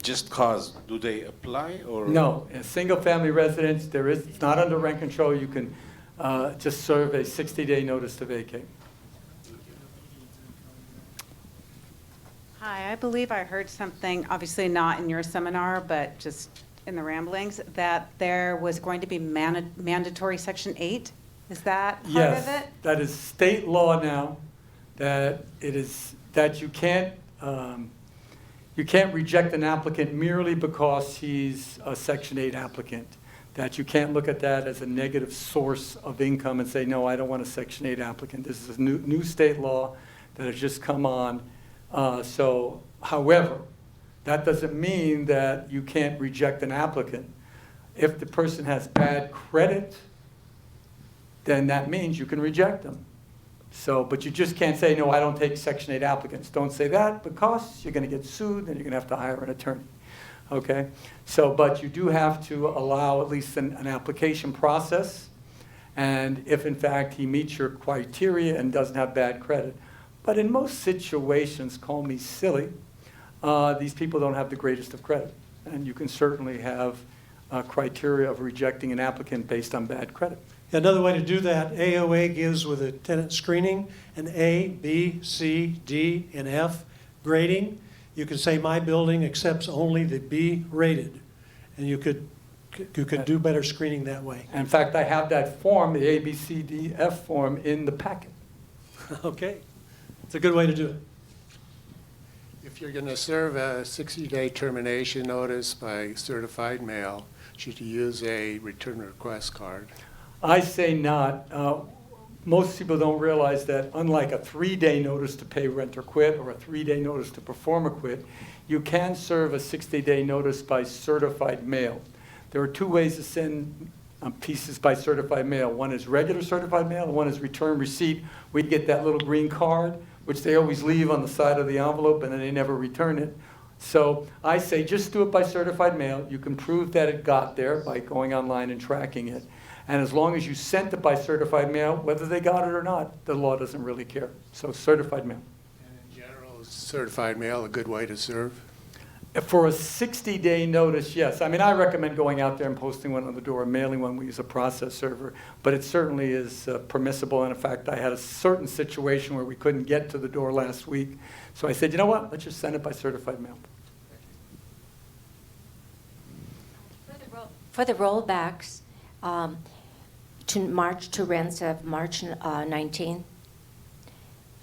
[SPEAKER 7] just cause, do they apply or?
[SPEAKER 3] No, in single-family residence, it's not under rent control. You can just serve a 60-day notice to vacate.
[SPEAKER 8] Hi, I believe I heard something, obviously not in your seminar, but just in the ramblings, that there was going to be mandatory Section 8. Is that part of
[SPEAKER 3] Yes,
[SPEAKER 8] it?
[SPEAKER 3] that is state law now, that you can't reject an applicant merely because he's a Section 8 applicant. That you can't look at that as a negative source of income and say, no, I don't want a Section 8 applicant. This is a new state law that has just come on. However, that doesn't mean that you can't reject an applicant. If the person has bad credit, then that means you can reject them. But you just can't say, no, I don't take Section 8 applicants. Don't say that, because you're going to get sued, and you're going to have to hire an attorney. Okay? But you do have to allow at least an application process, and if in fact he meets your criteria and doesn't have bad credit. But in most situations, call me silly, these people don't have the greatest of credit. And you can certainly have criteria of rejecting an applicant based on bad credit.
[SPEAKER 1] Another way to do that, AOA gives with a tenant screening an A, B, C, D, and F grading. You can say my building accepts only the B rated, and you could do better screening that way.
[SPEAKER 3] In fact, I have that form, the A, B, C, D, F form, in the packet.
[SPEAKER 1] Okay, it's a good way to do it.
[SPEAKER 9] If you're going to serve a 60-day termination notice by certified mail, should you use a return request card?
[SPEAKER 3] I say not. Most people don't realize that unlike a 3-day notice to pay rent or quit, or a 3-day notice to perform or quit, you can serve a 60-day notice by certified mail. There are 2 ways to send pieces by certified mail. One is regular certified mail, and one is return receipt. We get that little green card, which they always leave on the side of the envelope, and then they never return it. So I say just do it by certified mail. You can prove that it got there by going online and tracking it. And as long as you sent it by certified mail, whether they got it or not, the law doesn't really care. So certified mail.
[SPEAKER 9] And in general, is certified mail a good way to serve?
[SPEAKER 3] For a 60-day notice, yes. I mean, I recommend going out there and posting one on the door, mailing one. We use a process server. But it certainly is permissible. And in fact, I had a certain situation where we couldn't get to the door last week. So I said, you know what? Let's just send it by certified mail.
[SPEAKER 10] For the rollbacks, to rents of March 19th,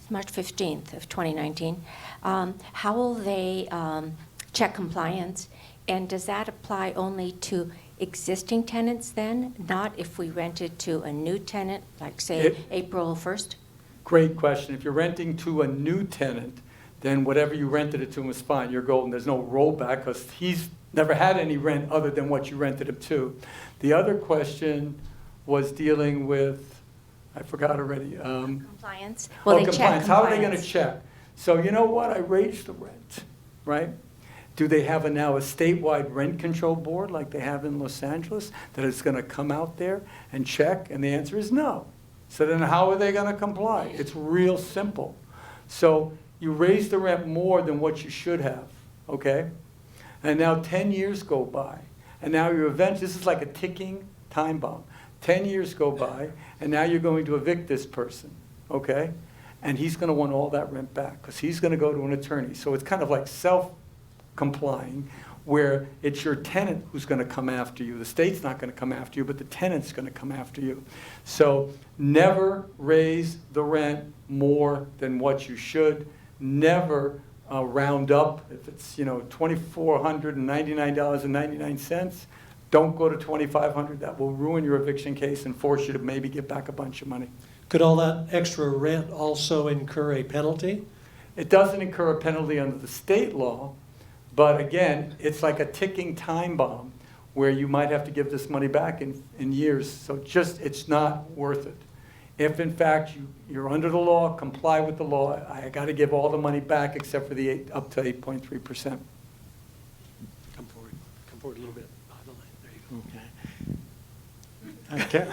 [SPEAKER 10] March 15th of 2019, how will they check compliance? And does that apply only to existing tenants then, not if we rented to a new tenant, like say April 1st?
[SPEAKER 3] Great question. If you're renting to a new tenant, then whatever you rented it to him was fine. You're golden. There's no rollback because he's never had any rent other than what you rented him to. The other question was dealing with, I forgot already.
[SPEAKER 10] Compliance? Will they check
[SPEAKER 3] compliance. How are they going to
[SPEAKER 10] compliance?
[SPEAKER 3] check? So you know what? I raised the rent, right? Do they have now a statewide rent control board like they have in Los Angeles that is going to come out there and check? And the answer is no. So then how are they going to comply? It's real simple. So you raise the rent more than what you should have, okay? And now 10 years go by. And now you're this is like a ticking time bomb. 10 years go by, and now you're going to evict this person, okay? And he's going to want all that rent back because he's going to go to an attorney. So it's kind of like self-complying, where it's your tenant who's going to come after you. The state's not going to come after you, but the tenant's going to come after you. So never raise the rent more than what you should. Never round up. If it's $2,499.99, don't go to $2,500. That will ruin your eviction case and force you to maybe get back a bunch of money.
[SPEAKER 1] Could all that extra rent also incur a penalty?
[SPEAKER 3] It doesn't incur a penalty under the state law, but again, it's like a ticking time bomb where you might have to give this money back in years. So it's not worth it. If in fact you're under the law, comply with the law, I got to give all the money back except for the up to 8.3%.
[SPEAKER 1] Come forward a little bit. There you go.
[SPEAKER 11] Okay.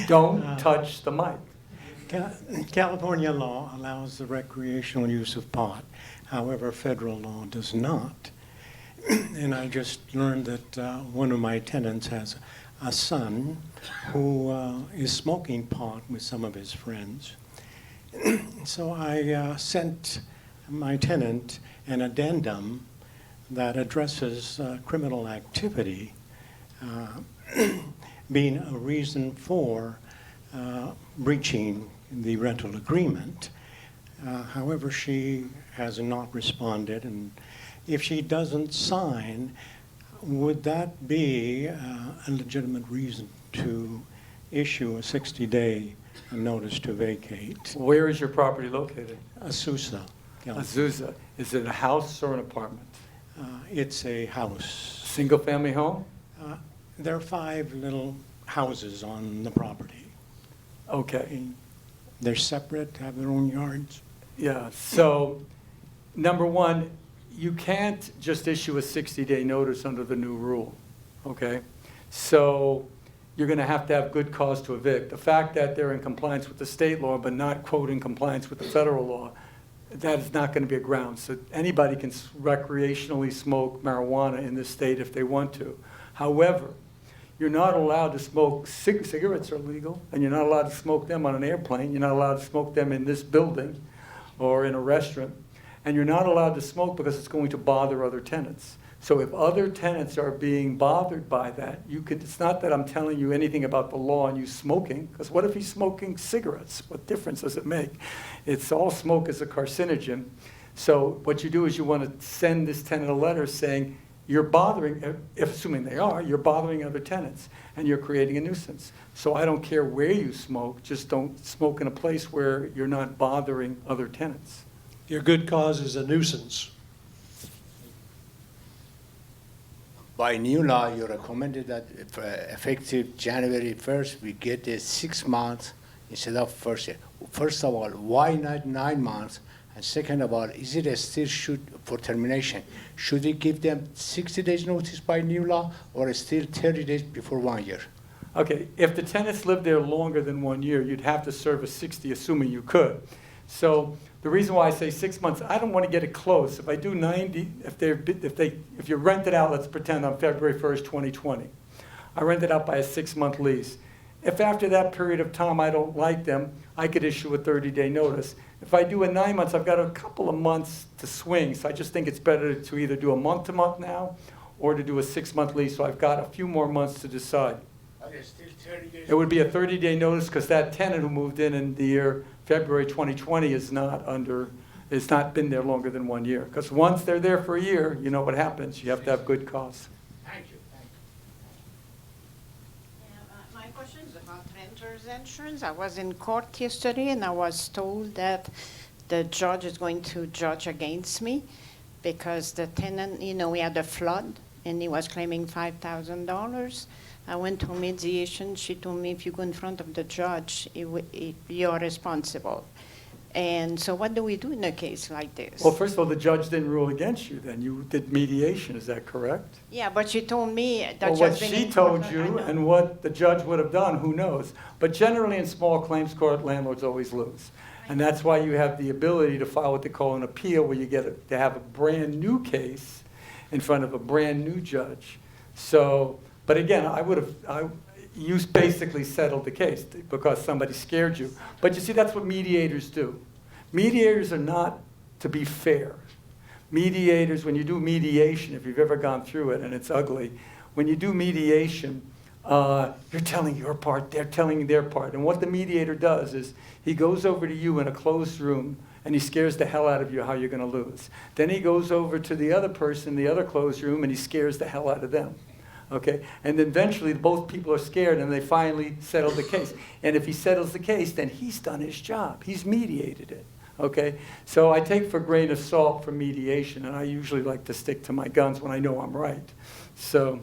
[SPEAKER 3] Don't touch the mic.
[SPEAKER 11] California law allows the recreational use of pot. However, federal law does not. And I just learned that one of my tenants has a son who is smoking pot with some of his friends. So I sent my tenant an addendum that addresses criminal activity being a reason for breaching the rental agreement. However, she has not responded, and if she doesn't sign, would that be a legitimate reason to issue a 60-day notice to vacate?
[SPEAKER 3] Where is your property located?
[SPEAKER 11] Azusa, California.
[SPEAKER 3] Azusa. Is it a house or an apartment?
[SPEAKER 11] It's a house.
[SPEAKER 3] Single-family home?
[SPEAKER 11] There are 5 little houses on the property.
[SPEAKER 3] Okay.
[SPEAKER 11] And they're separate, have their own yards.
[SPEAKER 3] Yeah, so number one, you can't just issue a 60-day notice under the new rule, okay? So you're going to have good cause to evict. The fact that they're in compliance with the state law but not, quote, in compliance with the federal law, that is not going to be a ground. So anybody can recreationally smoke marijuana in this state if they want to. However, you're not allowed to smoke, cigarettes are legal, and you're not allowed to smoke them on an airplane. You're not allowed to smoke them in this building or in a restaurant. And you're not allowed to smoke because it's going to bother other tenants. So if other tenants are being bothered by that, it's not that I'm telling you anything about the law and you smoking, because what if he's smoking cigarettes? What difference does it make? It's all smoke is a carcinogen. So what you do is you want to send this tenant a letter saying, you're bothering, if assuming they are, you're bothering other tenants and you're creating a nuisance. So I don't care where you smoke, just don't smoke in a place where you're not bothering other tenants.
[SPEAKER 1] Your good cause is a nuisance.
[SPEAKER 12] By new law, you recommended that effective January 1st, we get 6 months instead of first year. First of all, why not 9 months? And second of all, is it still for termination? Should we give them 60 days notice by new law or still 30 days before 1 year?
[SPEAKER 3] Okay, if the tenants live there longer than 1 year, you'd have to serve a 60, assuming you could. So the reason why I say 6 months, I don't want to get it close. If I do 90, if you rent it out, let's pretend on February 1st, 2020. I rent it out by a 6-month lease. If after that period of time I don't like them, I could issue a 30-day notice. If I do a 9 months, I've got a couple of months to swing. So I just think it's better to either do a month-to-month now or to do a 6-month lease. So I've got a few more months to decide.
[SPEAKER 12] Okay, still 30 days.
[SPEAKER 3] It would be a 30-day notice because that tenant who moved in the year February 2020 is not been there longer than 1 year. Because once they're there for a year, you know what happens. You have to have good cause.
[SPEAKER 12] Thank you.
[SPEAKER 13] My question is about renter's insurance. I was in court yesterday and I was told that the judge is going to judge against me because the tenant, we had a flood and he was claiming $5,000. I went to mediation. She told me if you go in front of the judge, you're responsible. And so what do we do in a case like this?
[SPEAKER 3] Well, first of all, the judge didn't rule against you then. You did mediation, is that correct?
[SPEAKER 13] Yeah, but she told me that
[SPEAKER 3] Well, what she told you and what the judge would have done, who knows? But generally in small claims court, landlords always lose. And that's why you have the ability to file what they call an appeal, where you get to have a brand new case in front of a brand new judge. So, but again, you basically settled the case because somebody scared you. But you see, that's what mediators do. Mediators are not to be fair. Mediators, when you do mediation, if you've ever gone through it and it's ugly, when you do mediation, you're telling your part, they're telling their part. And what the mediator does is he goes over to you in a closed room and he scares the hell out of you how you're going to lose. Then he goes over to the other person, the other closed room, and he scares the hell out of them. Okay? And then eventually both people are scared and they finally settle the case. And if he settles the case, then he's done his job. He's mediated it. Okay? So I take for a grain of salt for mediation, and I usually like to stick to my guns when I know I'm right. So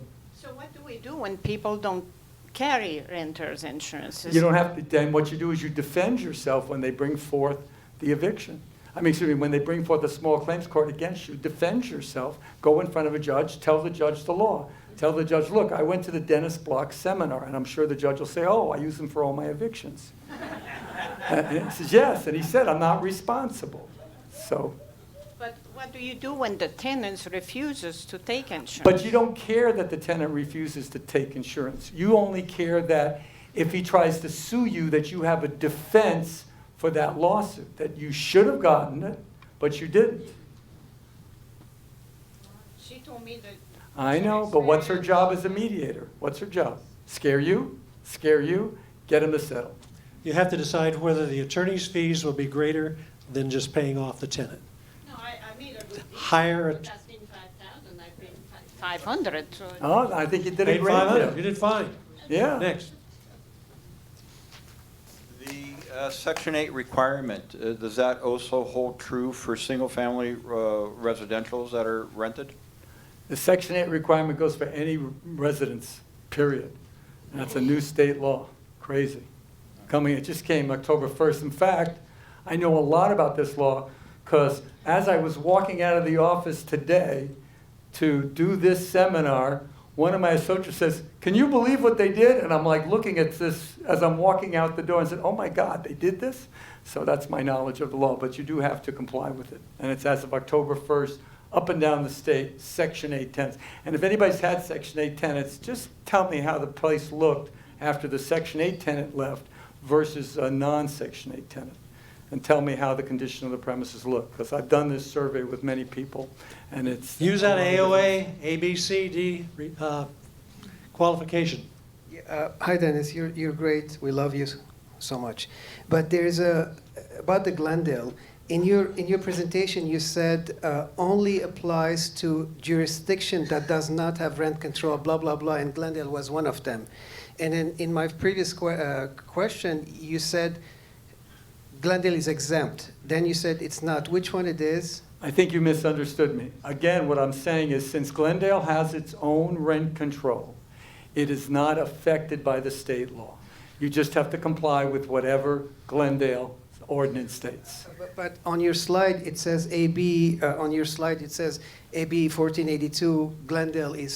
[SPEAKER 13] what do we do when people don't carry renter's insurance?
[SPEAKER 3] you don't have to, then what you do is you defend yourself when they bring forth the eviction. When they bring forth a small claims court against you, defend yourself, go in front of a judge, tell the judge the law. Tell the judge, look, I went to the Dennis Block seminar, and I'm sure the judge will say, oh, I use them for all my evictions. And he says, yes, and he said, I'm not responsible. So.
[SPEAKER 13] But what do you do when the tenant refuses to take insurance?
[SPEAKER 3] But you don't care that the tenant refuses to take insurance. You only care that if he tries to sue you, that you have a defense for that lawsuit, that you should have gotten it, but you didn't.
[SPEAKER 13] She told me that.
[SPEAKER 3] I know, but what's her job as a mediator? What's her job? Scare you, get him to settle.
[SPEAKER 14] You have to decide whether the attorney's fees will be greater than just paying off the tenant.
[SPEAKER 13] No, I made a good deal.
[SPEAKER 14] Hire
[SPEAKER 13] Asking 5,000, I paid 500. So
[SPEAKER 3] Oh, I think you did a
[SPEAKER 14] paid
[SPEAKER 3] great
[SPEAKER 14] 500.
[SPEAKER 3] deal.
[SPEAKER 14] You did fine.
[SPEAKER 3] Yeah.
[SPEAKER 14] Next.
[SPEAKER 15] The Section 8 requirement, does that also hold true for single-family residentials that are rented?
[SPEAKER 3] The Section 8 requirement goes for any residence, period. And that's a new state law. Crazy. It just came October 1st. In fact, I know a lot about this law because as I was walking out of the office today to do this seminar, one of my associates says, can you believe what they did? And I'm like looking at this as I'm walking out the door and said, oh my God, they did this? So that's my knowledge of the law, but you do have to comply with it. And it's as of October 1st, up and down the state, Section 8 tenants. And if anybody's had Section 8 tenants, just tell me how the place looked after the Section 8 tenant left versus a non-Section 8 tenant. And tell me how the condition of the premises look, because I've done this survey with many people, and it's...
[SPEAKER 14] Use that AOA, A, B, C, D qualification.
[SPEAKER 4] Hi, Dennis. You're great. We love you so much. But there's about the Glendale. In your presentation, you said only applies to jurisdiction that does not have rent control, blah, blah, blah, and Glendale was one of them. And in my previous question, you said Glendale is exempt. Then you said it's not. Which one it is?
[SPEAKER 3] I think you misunderstood me. Again, what I'm saying is since Glendale has its own rent control, it is not affected by the state law. You just have to comply with whatever Glendale ordinance states.
[SPEAKER 4] But on your slide, it says AB, on your slide, it says AB 1482, Glendale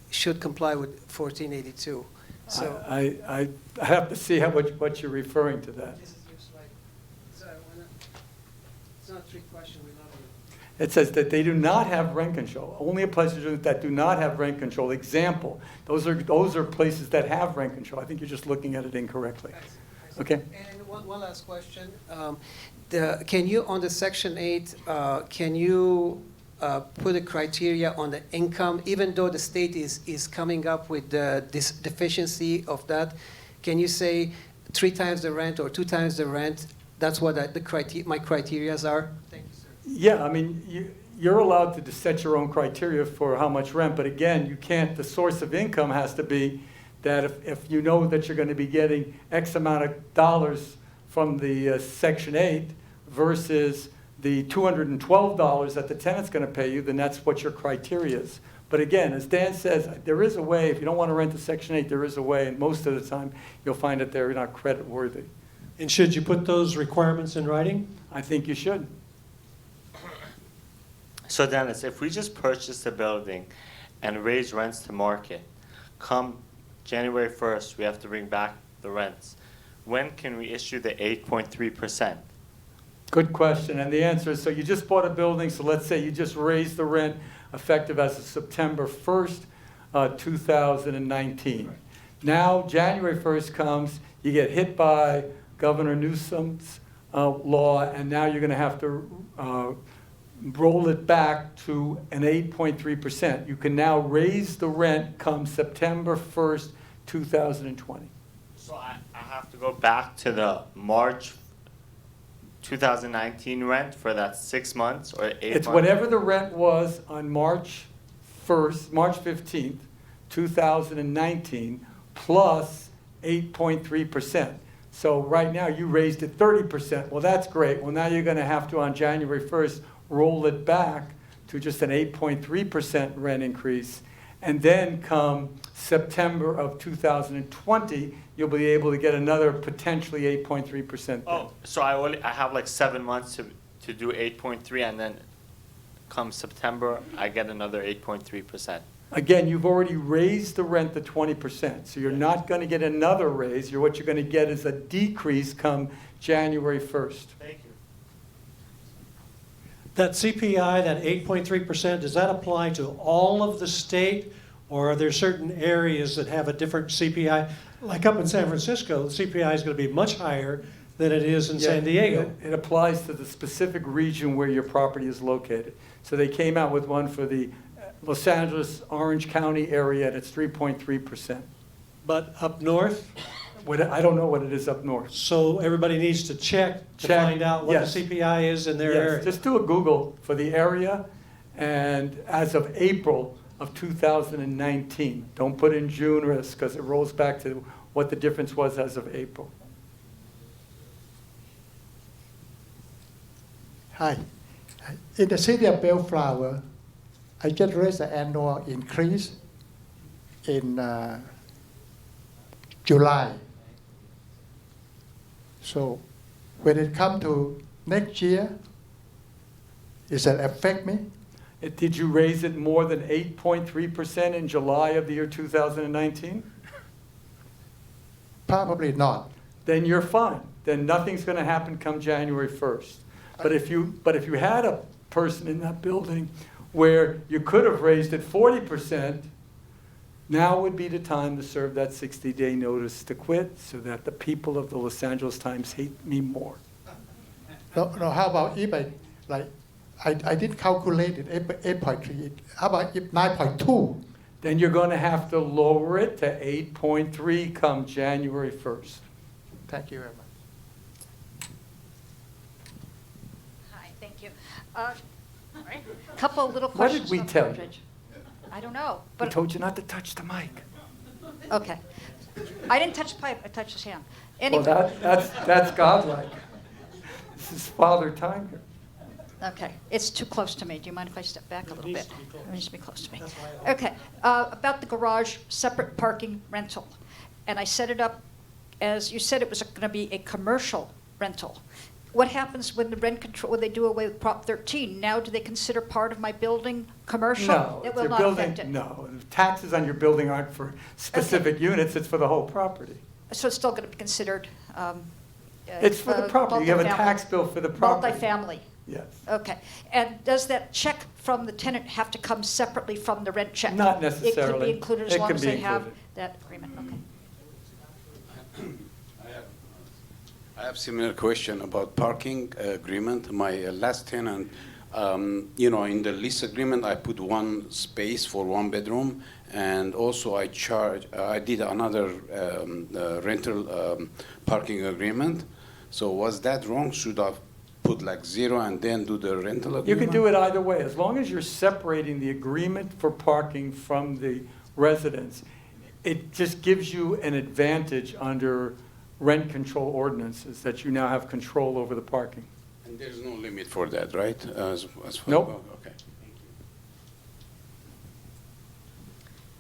[SPEAKER 4] should comply with 1482. So
[SPEAKER 3] I have to see what you're referring to that.
[SPEAKER 4] This is your slide. It's not a trick question, we love you.
[SPEAKER 3] It says that they do not have rent control. Only applies to units that do not have rent control. Example, those are places that have rent control. I think you're just looking at it incorrectly.
[SPEAKER 4] I see.
[SPEAKER 3] Okay.
[SPEAKER 4] And one last question. Can you, on the Section 8, can you put a criteria on the income, even though the state is coming up with this deficiency of that? Can you say 3 times the rent or 2 times the rent? That's what my criterias are. Thank you, sir.
[SPEAKER 3] Yeah, I mean, you're allowed to set your own criteria for how much rent, but again, you can't. The source of income has to be that if you know that you're going to be getting X amount of dollars from the Section 8 versus the $212 that the tenant's going to pay you, then that's what your criteria is. But again, as Dan says, there is a way. If you don't want to rent a Section 8, there is a way, and most of the time you'll find that they're not credit worthy.
[SPEAKER 14] And should you put those requirements in writing?
[SPEAKER 3] I think you should.
[SPEAKER 16] So Dennis, if we just purchase the building and raise rents to market, come January 1st, we have to bring back the rents. When can we issue the 8.3%?
[SPEAKER 3] Good question, and the answer is, so you just bought a building, so let's say you just raised the rent effective as of September 1st, 2019. Now, January 1st comes, you get hit by Governor Newsom's law, and now you're going to have to roll it back to an 8.3%. You can now raise the rent come September 1st, 2020.
[SPEAKER 16] So I have to go back to the March 2019 rent for that 6 months or 8 months?
[SPEAKER 3] It's whatever the rent was on March 15th, 2019, plus 8.3%. So right now you raised it 30%. Well, that's great. Well, now you're going to have to, on January 1st, roll it back to just an 8.3% rent increase. And then come September of 2020, you'll be able to get another potentially 8.3%.
[SPEAKER 16] Oh, so I have like 7 months to do 8.3, and then come September, I get another 8.3%.
[SPEAKER 3] Again, you've already raised the rent to 20%, so you're not going to get another raise. What you're going to get is a decrease come January 1st.
[SPEAKER 16] Thank you.
[SPEAKER 14] That CPI, that 8.3%, does that apply to all of the state, or are there certain areas that have a different CPI? Like up in San Francisco, the CPI is going to be much higher than it is in San Diego.
[SPEAKER 3] It applies to the specific region where your property is located. So they came out with one for the Los Angeles, Orange County area, and it's 3.3%.
[SPEAKER 14] But up north?
[SPEAKER 3] I don't know what it is up north.
[SPEAKER 14] So everybody needs to check to find out what
[SPEAKER 3] yes.
[SPEAKER 14] the CPI is in their
[SPEAKER 3] Yes.
[SPEAKER 14] area.
[SPEAKER 3] Just do a Google for the area, and as of April of 2019, don't put in June risk because it rolls back to what the difference was as of April.
[SPEAKER 17] Hi. In the city of Bellflower, I just raised the annual increase in July. So when it comes to next year, does that affect me?
[SPEAKER 3] Did you raise it more than 8.3% in July of the year 2019?
[SPEAKER 17] Probably not.
[SPEAKER 3] Then you're fine. Then nothing's going to happen come January 1st. But if you had a person in that building where you could have raised it 40%, now would be the time to serve that 60-day notice to quit so that the people of the Los Angeles Times hate me more.
[SPEAKER 17] No, how about if I did calculate it, 8.3, how about if 9.2?
[SPEAKER 3] Then you're going to have to lower it to 8.3 come January 1st.
[SPEAKER 17] Thank you very much.
[SPEAKER 18] Hi, thank you. Couple little
[SPEAKER 3] What
[SPEAKER 18] questions.
[SPEAKER 3] did we
[SPEAKER 18] on
[SPEAKER 3] tell you?
[SPEAKER 18] Partridge. I don't know.
[SPEAKER 3] We told you not to touch the mic.
[SPEAKER 18] Okay. I didn't touch the pipe, I touched his hand. Anyway.
[SPEAKER 3] Well, that's godlike. This is Father Time here.
[SPEAKER 18] Okay, it's too close to me. Do you mind if I step back a little bit? It needs to be close to me. Okay, about the garage, separate parking rental. And I set it up as, you said it was going to be a commercial rental. What happens when the rent control, when they do away with Prop 13? Now do they consider part of my building commercial?
[SPEAKER 3] No,
[SPEAKER 18] It will
[SPEAKER 3] your
[SPEAKER 18] not
[SPEAKER 3] building,
[SPEAKER 18] affect it?
[SPEAKER 3] no. The taxes on your building aren't for specific units, it's for the whole property.
[SPEAKER 18] So it's still going to be considered?
[SPEAKER 3] It's for the property. You have a tax bill for the property.
[SPEAKER 18] Multifamily?
[SPEAKER 3] Yes.
[SPEAKER 18] Okay. And does that check from the tenant have to come separately from the rent check?
[SPEAKER 3] Not
[SPEAKER 18] It could
[SPEAKER 3] necessarily.
[SPEAKER 18] be included as
[SPEAKER 3] It
[SPEAKER 18] long
[SPEAKER 3] could
[SPEAKER 18] as
[SPEAKER 3] be
[SPEAKER 18] they have
[SPEAKER 3] included.
[SPEAKER 18] that agreement, okay.
[SPEAKER 7] I have similar question about parking agreement. My last tenant, in the lease agreement, I put one space for one bedroom, and also I did another rental parking agreement. So was that wrong? Should I put like 0 and then do the rental agreement?
[SPEAKER 3] You can do it either way, as long as you're separating the agreement for parking from the residence. It just gives you an advantage under rent control ordinances that you now have control over the parking.
[SPEAKER 7] And there's no limit for that, right? As far-
[SPEAKER 3] Nope.
[SPEAKER 7] oh, okay.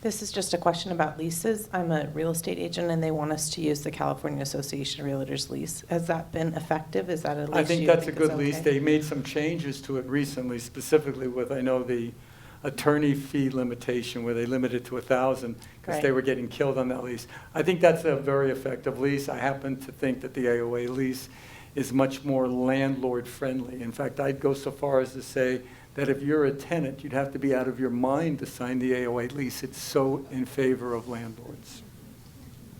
[SPEAKER 19] This is just a question about leases. I'm a real estate agent, and they want us to use the California Association of Realtors lease. Has that been effective? Is that a lease
[SPEAKER 3] I think
[SPEAKER 19] you
[SPEAKER 3] that's a
[SPEAKER 19] is
[SPEAKER 3] good lease.
[SPEAKER 19] okay?
[SPEAKER 3] They made some changes to it recently, specifically with, I know, the attorney fee limitation where they limited to 1,000 because they
[SPEAKER 19] Right.
[SPEAKER 3] were getting killed on that lease. I think that's a very effective lease. I happen to think that the AOA lease is much more landlord friendly. In fact, I'd go so far as to say that if you're a tenant, you'd have to be out of your mind to sign the AOA lease. It's so in favor of landlords.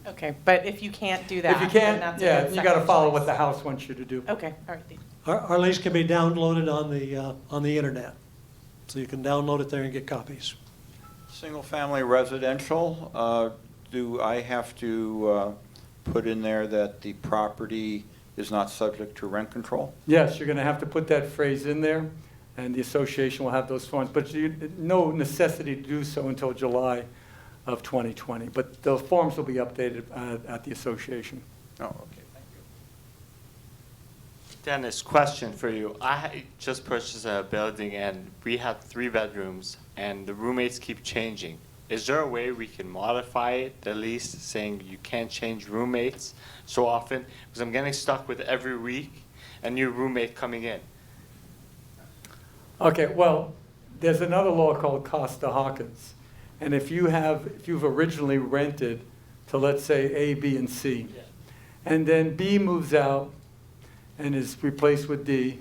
[SPEAKER 19] Okay, but if you can't do that,
[SPEAKER 3] If you
[SPEAKER 19] then
[SPEAKER 3] can't,
[SPEAKER 19] that's a
[SPEAKER 3] yeah,
[SPEAKER 19] good
[SPEAKER 3] you got to
[SPEAKER 19] second
[SPEAKER 3] follow
[SPEAKER 19] choice.
[SPEAKER 3] what the house wants you to do.
[SPEAKER 19] Okay, all right.
[SPEAKER 14] Our lease can be downloaded on the internet, so you can download it there and get copies.
[SPEAKER 15] Single-family residential, do I have to put in there that the property is not subject to rent control?
[SPEAKER 3] Yes, you're going to have to put that phrase in there, and the association will have those forms. But no necessity to do so until July of 2020. But the forms will be updated at the association.
[SPEAKER 15] Oh, okay, thank you.
[SPEAKER 16] Dennis, question for you. I just purchased a building and we have 3 bedrooms and the roommates keep changing. Is there a way we can modify it, the lease, saying you can't change roommates so often? Because I'm getting stuck with every week a new roommate coming in.
[SPEAKER 3] Okay, well, there's another law called Costa-Hawkins. And if you've originally rented to, let's say, A, B, and C, and then B moves out and is replaced with D,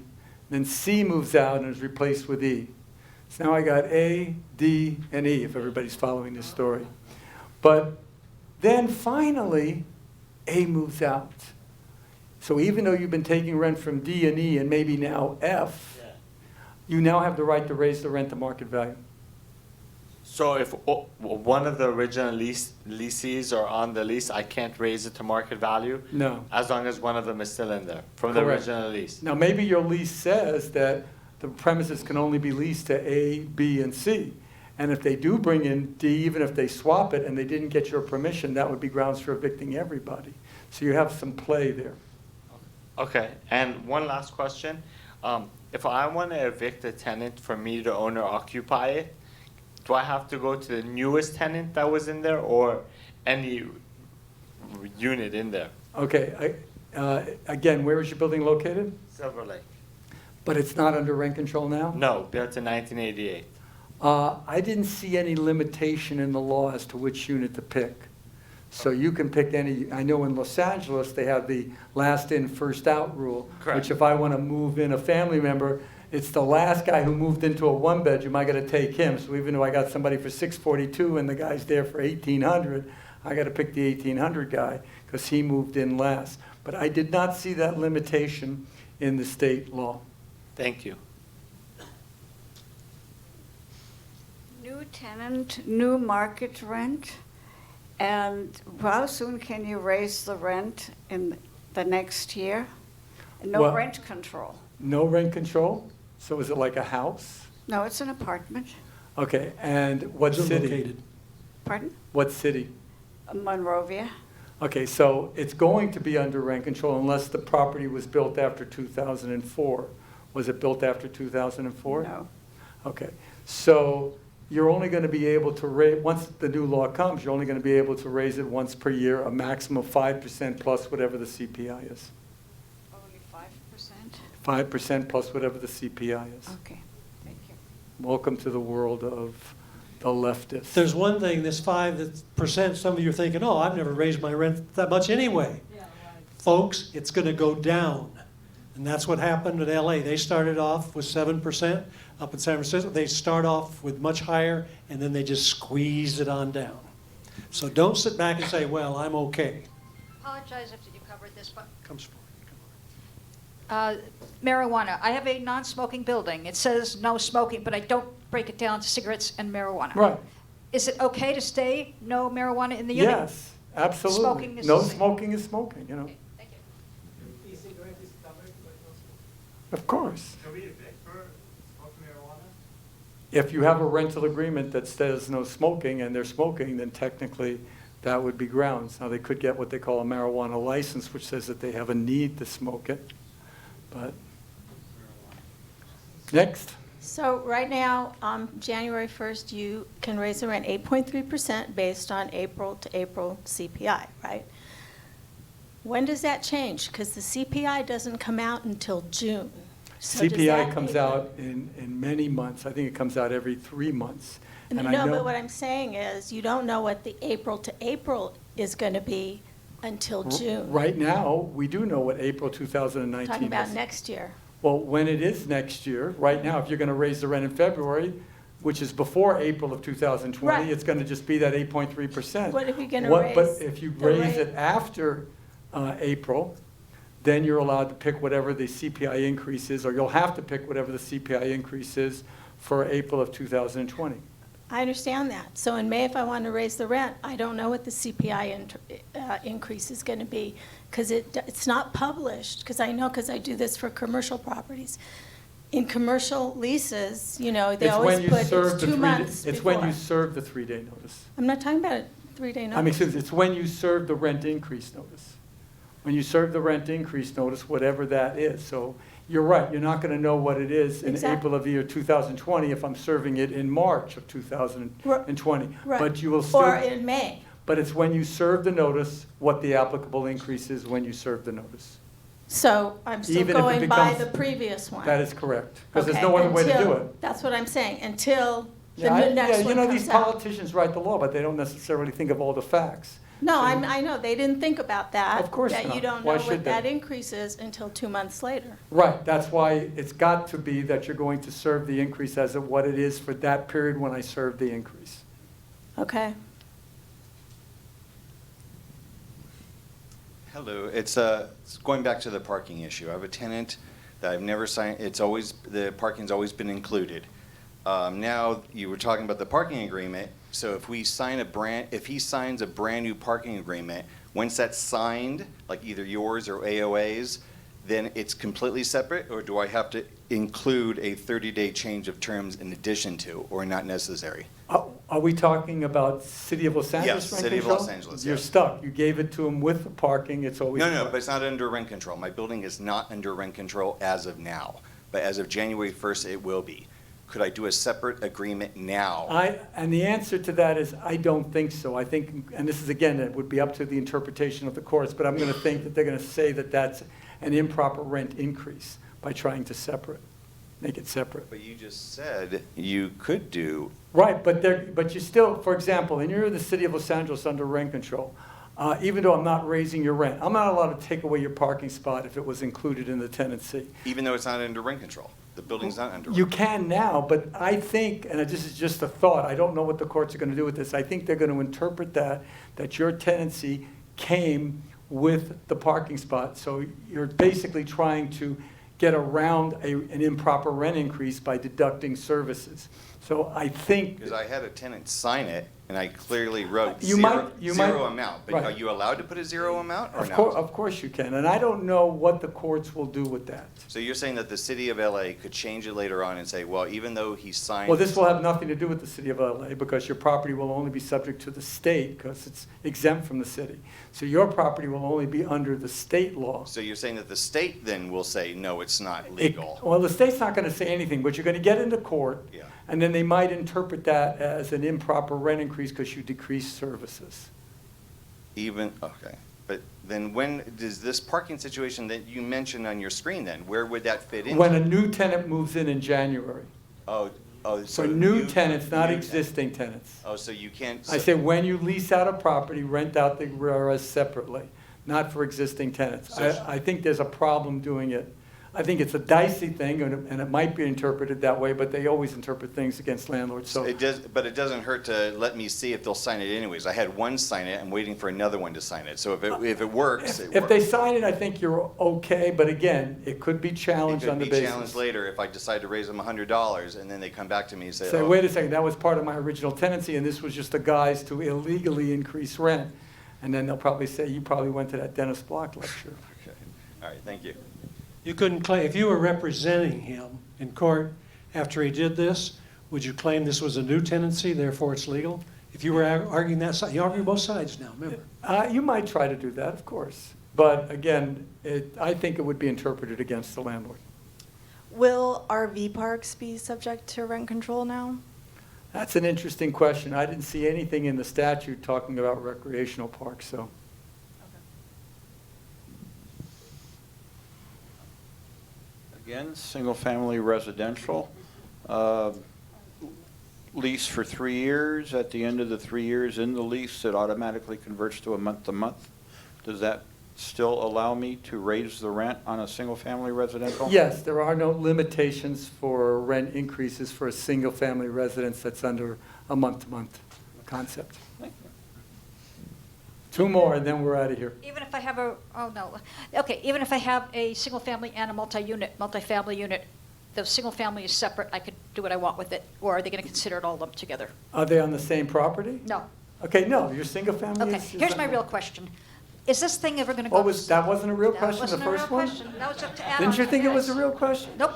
[SPEAKER 3] then C moves out and is replaced with E. So now I got A, D, and E, if everybody's following this story. But then finally, A moves out. So even though you've been taking rent from D and E and maybe now F, you now have the right to raise the rent to market value.
[SPEAKER 16] So if one of the original leases are on the lease, I can't raise it to market value?
[SPEAKER 3] No.
[SPEAKER 16] As long as one of them is still in there, from the
[SPEAKER 3] Correct.
[SPEAKER 16] original lease?
[SPEAKER 3] Now, maybe your lease says that the premises can only be leased to A, B, and C. And if they do bring in D, even if they swap it and they didn't get your permission, that would be grounds for evicting everybody. So you have some play there.
[SPEAKER 16] Okay, and one last question. If I want to evict a tenant for me to own or occupy it, do I have to go to the newest tenant that was in there or any unit in there?
[SPEAKER 3] Okay, again, where is your building located?
[SPEAKER 16] Silver Lake.
[SPEAKER 3] But it's not under rent control now?
[SPEAKER 16] No, built in 1988.
[SPEAKER 3] I didn't see any limitation in the law as to which unit to pick. So you can pick any, I know in Los Angeles, they have the last in, first out rule.
[SPEAKER 16] Correct.
[SPEAKER 3] Which if I want to move in a family member, it's the last guy who moved into a one bedroom, I got to take him. So even though I got somebody for $642 and the guy's there for $1,800, I got to pick the $1,800 guy because he moved in last. But I did not see that limitation in the state law.
[SPEAKER 16] Thank you.
[SPEAKER 20] New tenant, new market rent, and how soon can you raise the rent in the next year? No
[SPEAKER 3] Well-
[SPEAKER 20] rent control.
[SPEAKER 3] No rent control? So is it like a house?
[SPEAKER 20] No, it's an apartment.
[SPEAKER 3] Okay, and what
[SPEAKER 14] Where's it
[SPEAKER 3] city?
[SPEAKER 14] located?
[SPEAKER 20] Pardon?
[SPEAKER 3] What city?
[SPEAKER 20] Monrovia.
[SPEAKER 3] Okay, so it's going to be under rent control unless the property was built after 2004. Was it built after 2004?
[SPEAKER 20] No.
[SPEAKER 3] Okay, so you're only going to be able to raise, once the new law comes, you're only going to be able to raise it once per year, a maximum of 5% plus whatever the CPI is.
[SPEAKER 20] Only 5%?
[SPEAKER 3] 5% plus whatever the CPI is.
[SPEAKER 20] Okay, thank you.
[SPEAKER 3] Welcome to the world of the leftists.
[SPEAKER 14] There's one thing, this 5%, some of you are thinking, oh, I've never raised my rent that much anyway. Folks, it's going to go down. And that's what happened in LA. They started off with 7%. Up in San Francisco, they start off with much higher, and then they just squeeze it on down. So don't sit back and say, well, I'm okay.
[SPEAKER 18] Apologize if you covered this, but
[SPEAKER 14] Comes forward.
[SPEAKER 18] marijuana. I have a non-smoking building. It says no smoking, but I don't break it down to cigarettes and marijuana.
[SPEAKER 3] Right.
[SPEAKER 18] Is it okay to stay no marijuana in the unit?
[SPEAKER 3] Yes, absolutely.
[SPEAKER 18] Smoking is
[SPEAKER 3] No
[SPEAKER 18] the same.
[SPEAKER 3] smoking is smoking, you know.
[SPEAKER 18] Thank you.
[SPEAKER 6] E-cigarette is covered, but no smoking.
[SPEAKER 3] Of course.
[SPEAKER 6] Can we evict for smoking marijuana?
[SPEAKER 3] If you have a rental agreement that says no smoking and they're smoking, then technically that would be grounds. Now, they could get what they call a marijuana license, which says that they have a need to smoke it. But Next.
[SPEAKER 21] So right now, January 1st, you can raise the rent 8.3% based on April to April CPI, right? When does that change? Because the CPI doesn't come out until June. So does
[SPEAKER 3] CPI
[SPEAKER 21] that
[SPEAKER 3] comes out in many months. I think it comes out every 3 months. And I
[SPEAKER 21] No,
[SPEAKER 3] know,
[SPEAKER 21] but what I'm saying is, you don't know what the April to April is going to be until June.
[SPEAKER 3] right now, we do know what April 2019
[SPEAKER 21] Talking about
[SPEAKER 3] is.
[SPEAKER 21] next year.
[SPEAKER 3] Well, when it is next year, right now, if you're going to raise the rent in February, which is before April of 2020,
[SPEAKER 21] Right.
[SPEAKER 3] it's going to just be that 8.3%.
[SPEAKER 21] What if you're going to
[SPEAKER 3] But
[SPEAKER 21] raise
[SPEAKER 3] if you
[SPEAKER 21] the
[SPEAKER 3] raise
[SPEAKER 21] rate?
[SPEAKER 3] it after April, then you're allowed to pick whatever the CPI increase is, or you'll have to pick whatever the CPI increase is for April of 2020.
[SPEAKER 21] I understand that. So in May, if I want to raise the rent, I don't know what the CPI increase is going to be, because it's not published, because I know, because I do this for commercial properties. In commercial leases, they
[SPEAKER 3] It's
[SPEAKER 21] always
[SPEAKER 3] when you
[SPEAKER 21] put
[SPEAKER 3] serve
[SPEAKER 21] it's
[SPEAKER 3] the
[SPEAKER 21] 2
[SPEAKER 3] 3
[SPEAKER 21] months
[SPEAKER 3] It's when you
[SPEAKER 21] before.
[SPEAKER 3] serve the 3-day notice.
[SPEAKER 21] I'm not talking about a 3-day notice.
[SPEAKER 3] I mean, excuse me, it's when you serve the rent increase notice. When you serve the rent increase notice, whatever that is. So you're right, you're not going to know what it is in
[SPEAKER 21] Exact-
[SPEAKER 3] April of the year 2020 if I'm serving it in March of 2020.
[SPEAKER 21] Right.
[SPEAKER 3] But you will still.
[SPEAKER 21] Or in May.
[SPEAKER 3] But it's when you serve the notice, what the applicable increase is when you serve the notice.
[SPEAKER 21] So I'm still
[SPEAKER 3] Even if it
[SPEAKER 21] going by
[SPEAKER 3] becomes-
[SPEAKER 21] the previous one.
[SPEAKER 3] That is correct, because there's
[SPEAKER 21] Okay,
[SPEAKER 3] no other way to do
[SPEAKER 21] until-
[SPEAKER 3] it.
[SPEAKER 21] That's what I'm saying, until the
[SPEAKER 3] Yeah,
[SPEAKER 21] next
[SPEAKER 3] yeah,
[SPEAKER 21] one
[SPEAKER 3] these
[SPEAKER 21] comes out.
[SPEAKER 3] politicians write the law, but they don't necessarily think of all the facts.
[SPEAKER 21] No, I know, they didn't think about that.
[SPEAKER 3] Of course
[SPEAKER 21] That you
[SPEAKER 3] not.
[SPEAKER 21] don't
[SPEAKER 3] Why
[SPEAKER 21] know
[SPEAKER 3] should
[SPEAKER 21] what
[SPEAKER 3] they?
[SPEAKER 21] that increase is until 2 months later.
[SPEAKER 3] Right, that's why it's got to be that you're going to serve the increase as of what it is for that period when I serve the increase.
[SPEAKER 21] Okay.
[SPEAKER 22] Hello, it's going back to the parking issue. I have a tenant that I've never signed, the parking's always been included. Now, you were talking about the parking agreement, so if he signs a brand new parking agreement, once that's signed, like either yours or AOA's, then it's completely separate, or do I have to include a 30-day change of terms in addition to, or not necessary?
[SPEAKER 3] Are we talking about City of Los Angeles
[SPEAKER 22] Yes,
[SPEAKER 3] rent
[SPEAKER 22] City of
[SPEAKER 3] control?
[SPEAKER 22] Los Angeles,
[SPEAKER 3] You're
[SPEAKER 22] yes.
[SPEAKER 3] stuck. You gave it to them with the parking, it's always.
[SPEAKER 22] No, but it's not under rent control. My building is not under rent control as of now, but as of January 1st, it will be. Could I do a separate agreement now?
[SPEAKER 3] And the answer to that is, I don't think so. I think, and this is again, it would be up to the interpretation of the courts, but I'm going to think that they're going to say that that's an improper rent increase by trying to make it separate.
[SPEAKER 22] But you just said you could do.
[SPEAKER 3] Right, but you still, for example, and you're in the City of Los Angeles under rent control, even though I'm not raising your rent, I'm not allowed to take away your parking spot if it was included in the tenancy.
[SPEAKER 22] Even though it's not under rent control? The building's not under rent
[SPEAKER 3] You can now, but I think, and this is just a thought, I don't know what the courts are going to do with this, I think they're going to interpret that your tenancy came with the parking spot, so you're basically trying to get around an improper rent increase by deducting services. So I think.
[SPEAKER 22] Because I had a tenant sign it, and I clearly wrote
[SPEAKER 3] You
[SPEAKER 22] zero
[SPEAKER 3] might-
[SPEAKER 22] amount. But
[SPEAKER 3] right.
[SPEAKER 22] are you allowed to put a zero amount or
[SPEAKER 3] Of course you can, and I don't know what the courts will do with that.
[SPEAKER 22] So you're saying that the city of LA could change it later on and say, well, even though he signed.
[SPEAKER 3] Well, this will have nothing to do with the city of LA because your property will only be subject to the state because it's exempt from the city. So your property will only be under the state law.
[SPEAKER 22] So you're saying that the state then will say, no, it's not legal.
[SPEAKER 3] Well, the state's not going to say anything, but you're going to get into court,
[SPEAKER 22] Yeah.
[SPEAKER 3] and then they might interpret that as an improper rent increase because you decrease services.
[SPEAKER 22] Okay. But then when does this parking situation that you mentioned on your screen then, where would that fit in?
[SPEAKER 3] When a new tenant moves in January.
[SPEAKER 22] Oh,
[SPEAKER 3] For new tenants, not
[SPEAKER 22] new
[SPEAKER 3] existing tenants.
[SPEAKER 22] Oh, so you can't.
[SPEAKER 3] I say when you lease out a property, rent out the RRS separately, not for existing tenants. I think there's a problem doing it. I think it's a dicey thing, and it might be interpreted that way, but they always interpret things against landlords, so.
[SPEAKER 22] It does, but it doesn't hurt to let me see if they'll sign it anyways. I had one sign it, I'm waiting for another one to sign it. So if it works, it works.
[SPEAKER 3] If they sign it, I think you're okay, but again, it could be challenged on the
[SPEAKER 22] It could be
[SPEAKER 3] basis.
[SPEAKER 22] challenged later if I decide to raise them $100 and then they come back to me and say,
[SPEAKER 3] Say,
[SPEAKER 22] oh.
[SPEAKER 3] wait a second, that was part of my original tenancy, and this was just a guise to illegally increase rent. And then they'll probably say, you probably went to that Dennis Block lecture.
[SPEAKER 22] Okay. All right, thank you.
[SPEAKER 14] You couldn't claim, if you were representing him in court after he did this, would you claim this was a new tenancy, therefore it's legal? If you were arguing that side, you argue both sides now, remember?
[SPEAKER 3] You might try to do that, of course. But again, I think it would be interpreted against the landlord.
[SPEAKER 2] Will RV parks be subject to rent control now?
[SPEAKER 3] That's an interesting question. I didn't see anything in the statute talking about recreational parks, so.
[SPEAKER 15] Again, single-family residential, lease for 3 years. At the end of the 3 years in the lease, it automatically converts to a month-to-month. Does that still allow me to raise the rent on a single-family residential?
[SPEAKER 3] Yes, there are no limitations for rent increases for a single-family residence that's under a month-to-month concept. Two more, and then we're out of here.
[SPEAKER 18] Even if I have even if I have a single family and a multifamily unit, the single family is separate, I could do what I want with it, or are they going to consider it all lumped together?
[SPEAKER 3] Are they on the same property?
[SPEAKER 18] No.
[SPEAKER 3] Okay, no, your single-family
[SPEAKER 18] Okay,
[SPEAKER 3] is.
[SPEAKER 18] here's my real question. Is this thing ever going to go?
[SPEAKER 3] That wasn't a real
[SPEAKER 18] That
[SPEAKER 3] question, the
[SPEAKER 18] wasn't a real
[SPEAKER 3] first one?
[SPEAKER 18] question. That was to add
[SPEAKER 3] Didn't
[SPEAKER 18] on
[SPEAKER 3] you
[SPEAKER 18] to
[SPEAKER 3] think it was
[SPEAKER 18] this.
[SPEAKER 3] a real question?
[SPEAKER 18] Nope.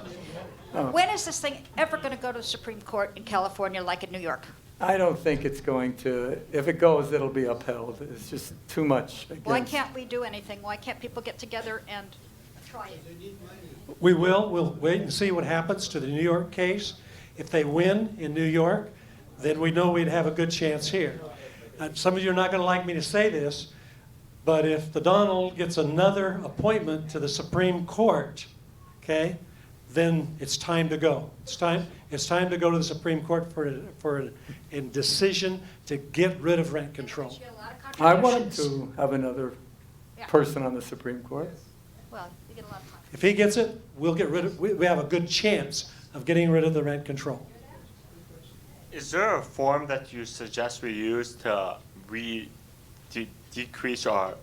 [SPEAKER 3] Oh.
[SPEAKER 18] When is this thing ever going to go to the Supreme Court in California like in New York?
[SPEAKER 3] I don't think it's going to, if it goes, it'll be upheld. It's just too much against.
[SPEAKER 18] Why can't we do anything? Why can't people get together and try it?
[SPEAKER 14] We'll wait and see what happens to the New York case. If they win in New York, then we know we'd have a good chance here. Some of you are not going to like me to say this, but if the Donald gets another appointment to the Supreme Court, okay, then it's time to go. It's time to go to the Supreme Court for a decision to get rid of rent control.
[SPEAKER 3] I want to have another person on the Supreme Court.
[SPEAKER 18] Well, you get a lot of time.
[SPEAKER 14] If he gets it, we'll get rid of. We have a good chance of getting rid of the rent control.
[SPEAKER 16] Is there a form that you suggest we use to decrease our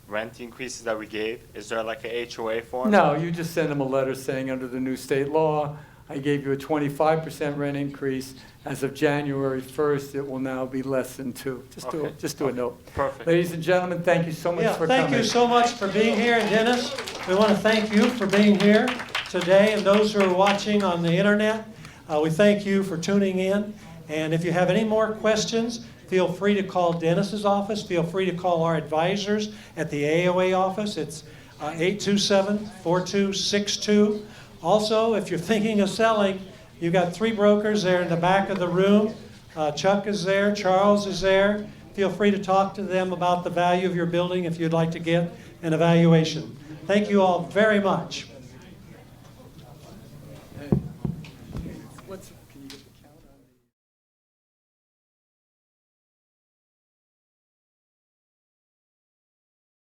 [SPEAKER 16] rent increases that we gave? Is there like a HOA form?
[SPEAKER 3] No, you just send them a letter saying under the new state law, I gave you a 25% rent increase. As of January 1st, it will now be less than 2. Just do a note.
[SPEAKER 16] Perfect.
[SPEAKER 3] Ladies and gentlemen, thank you so much for coming.
[SPEAKER 14] Thank you so much for being here, and Dennis, we want to thank you for being here today, and those who are watching on the internet, we thank you for tuning in. And if you have any more questions, feel free to call Dennis's office. Feel free to call our advisors at the AOA office. It's 827-4262. Also, if you're thinking of selling, you've got 3 brokers there in the back of the room. Chuck is there, Charles is there. Feel free to talk to them about the value of your building if you'd like to get an evaluation. Thank you all very much.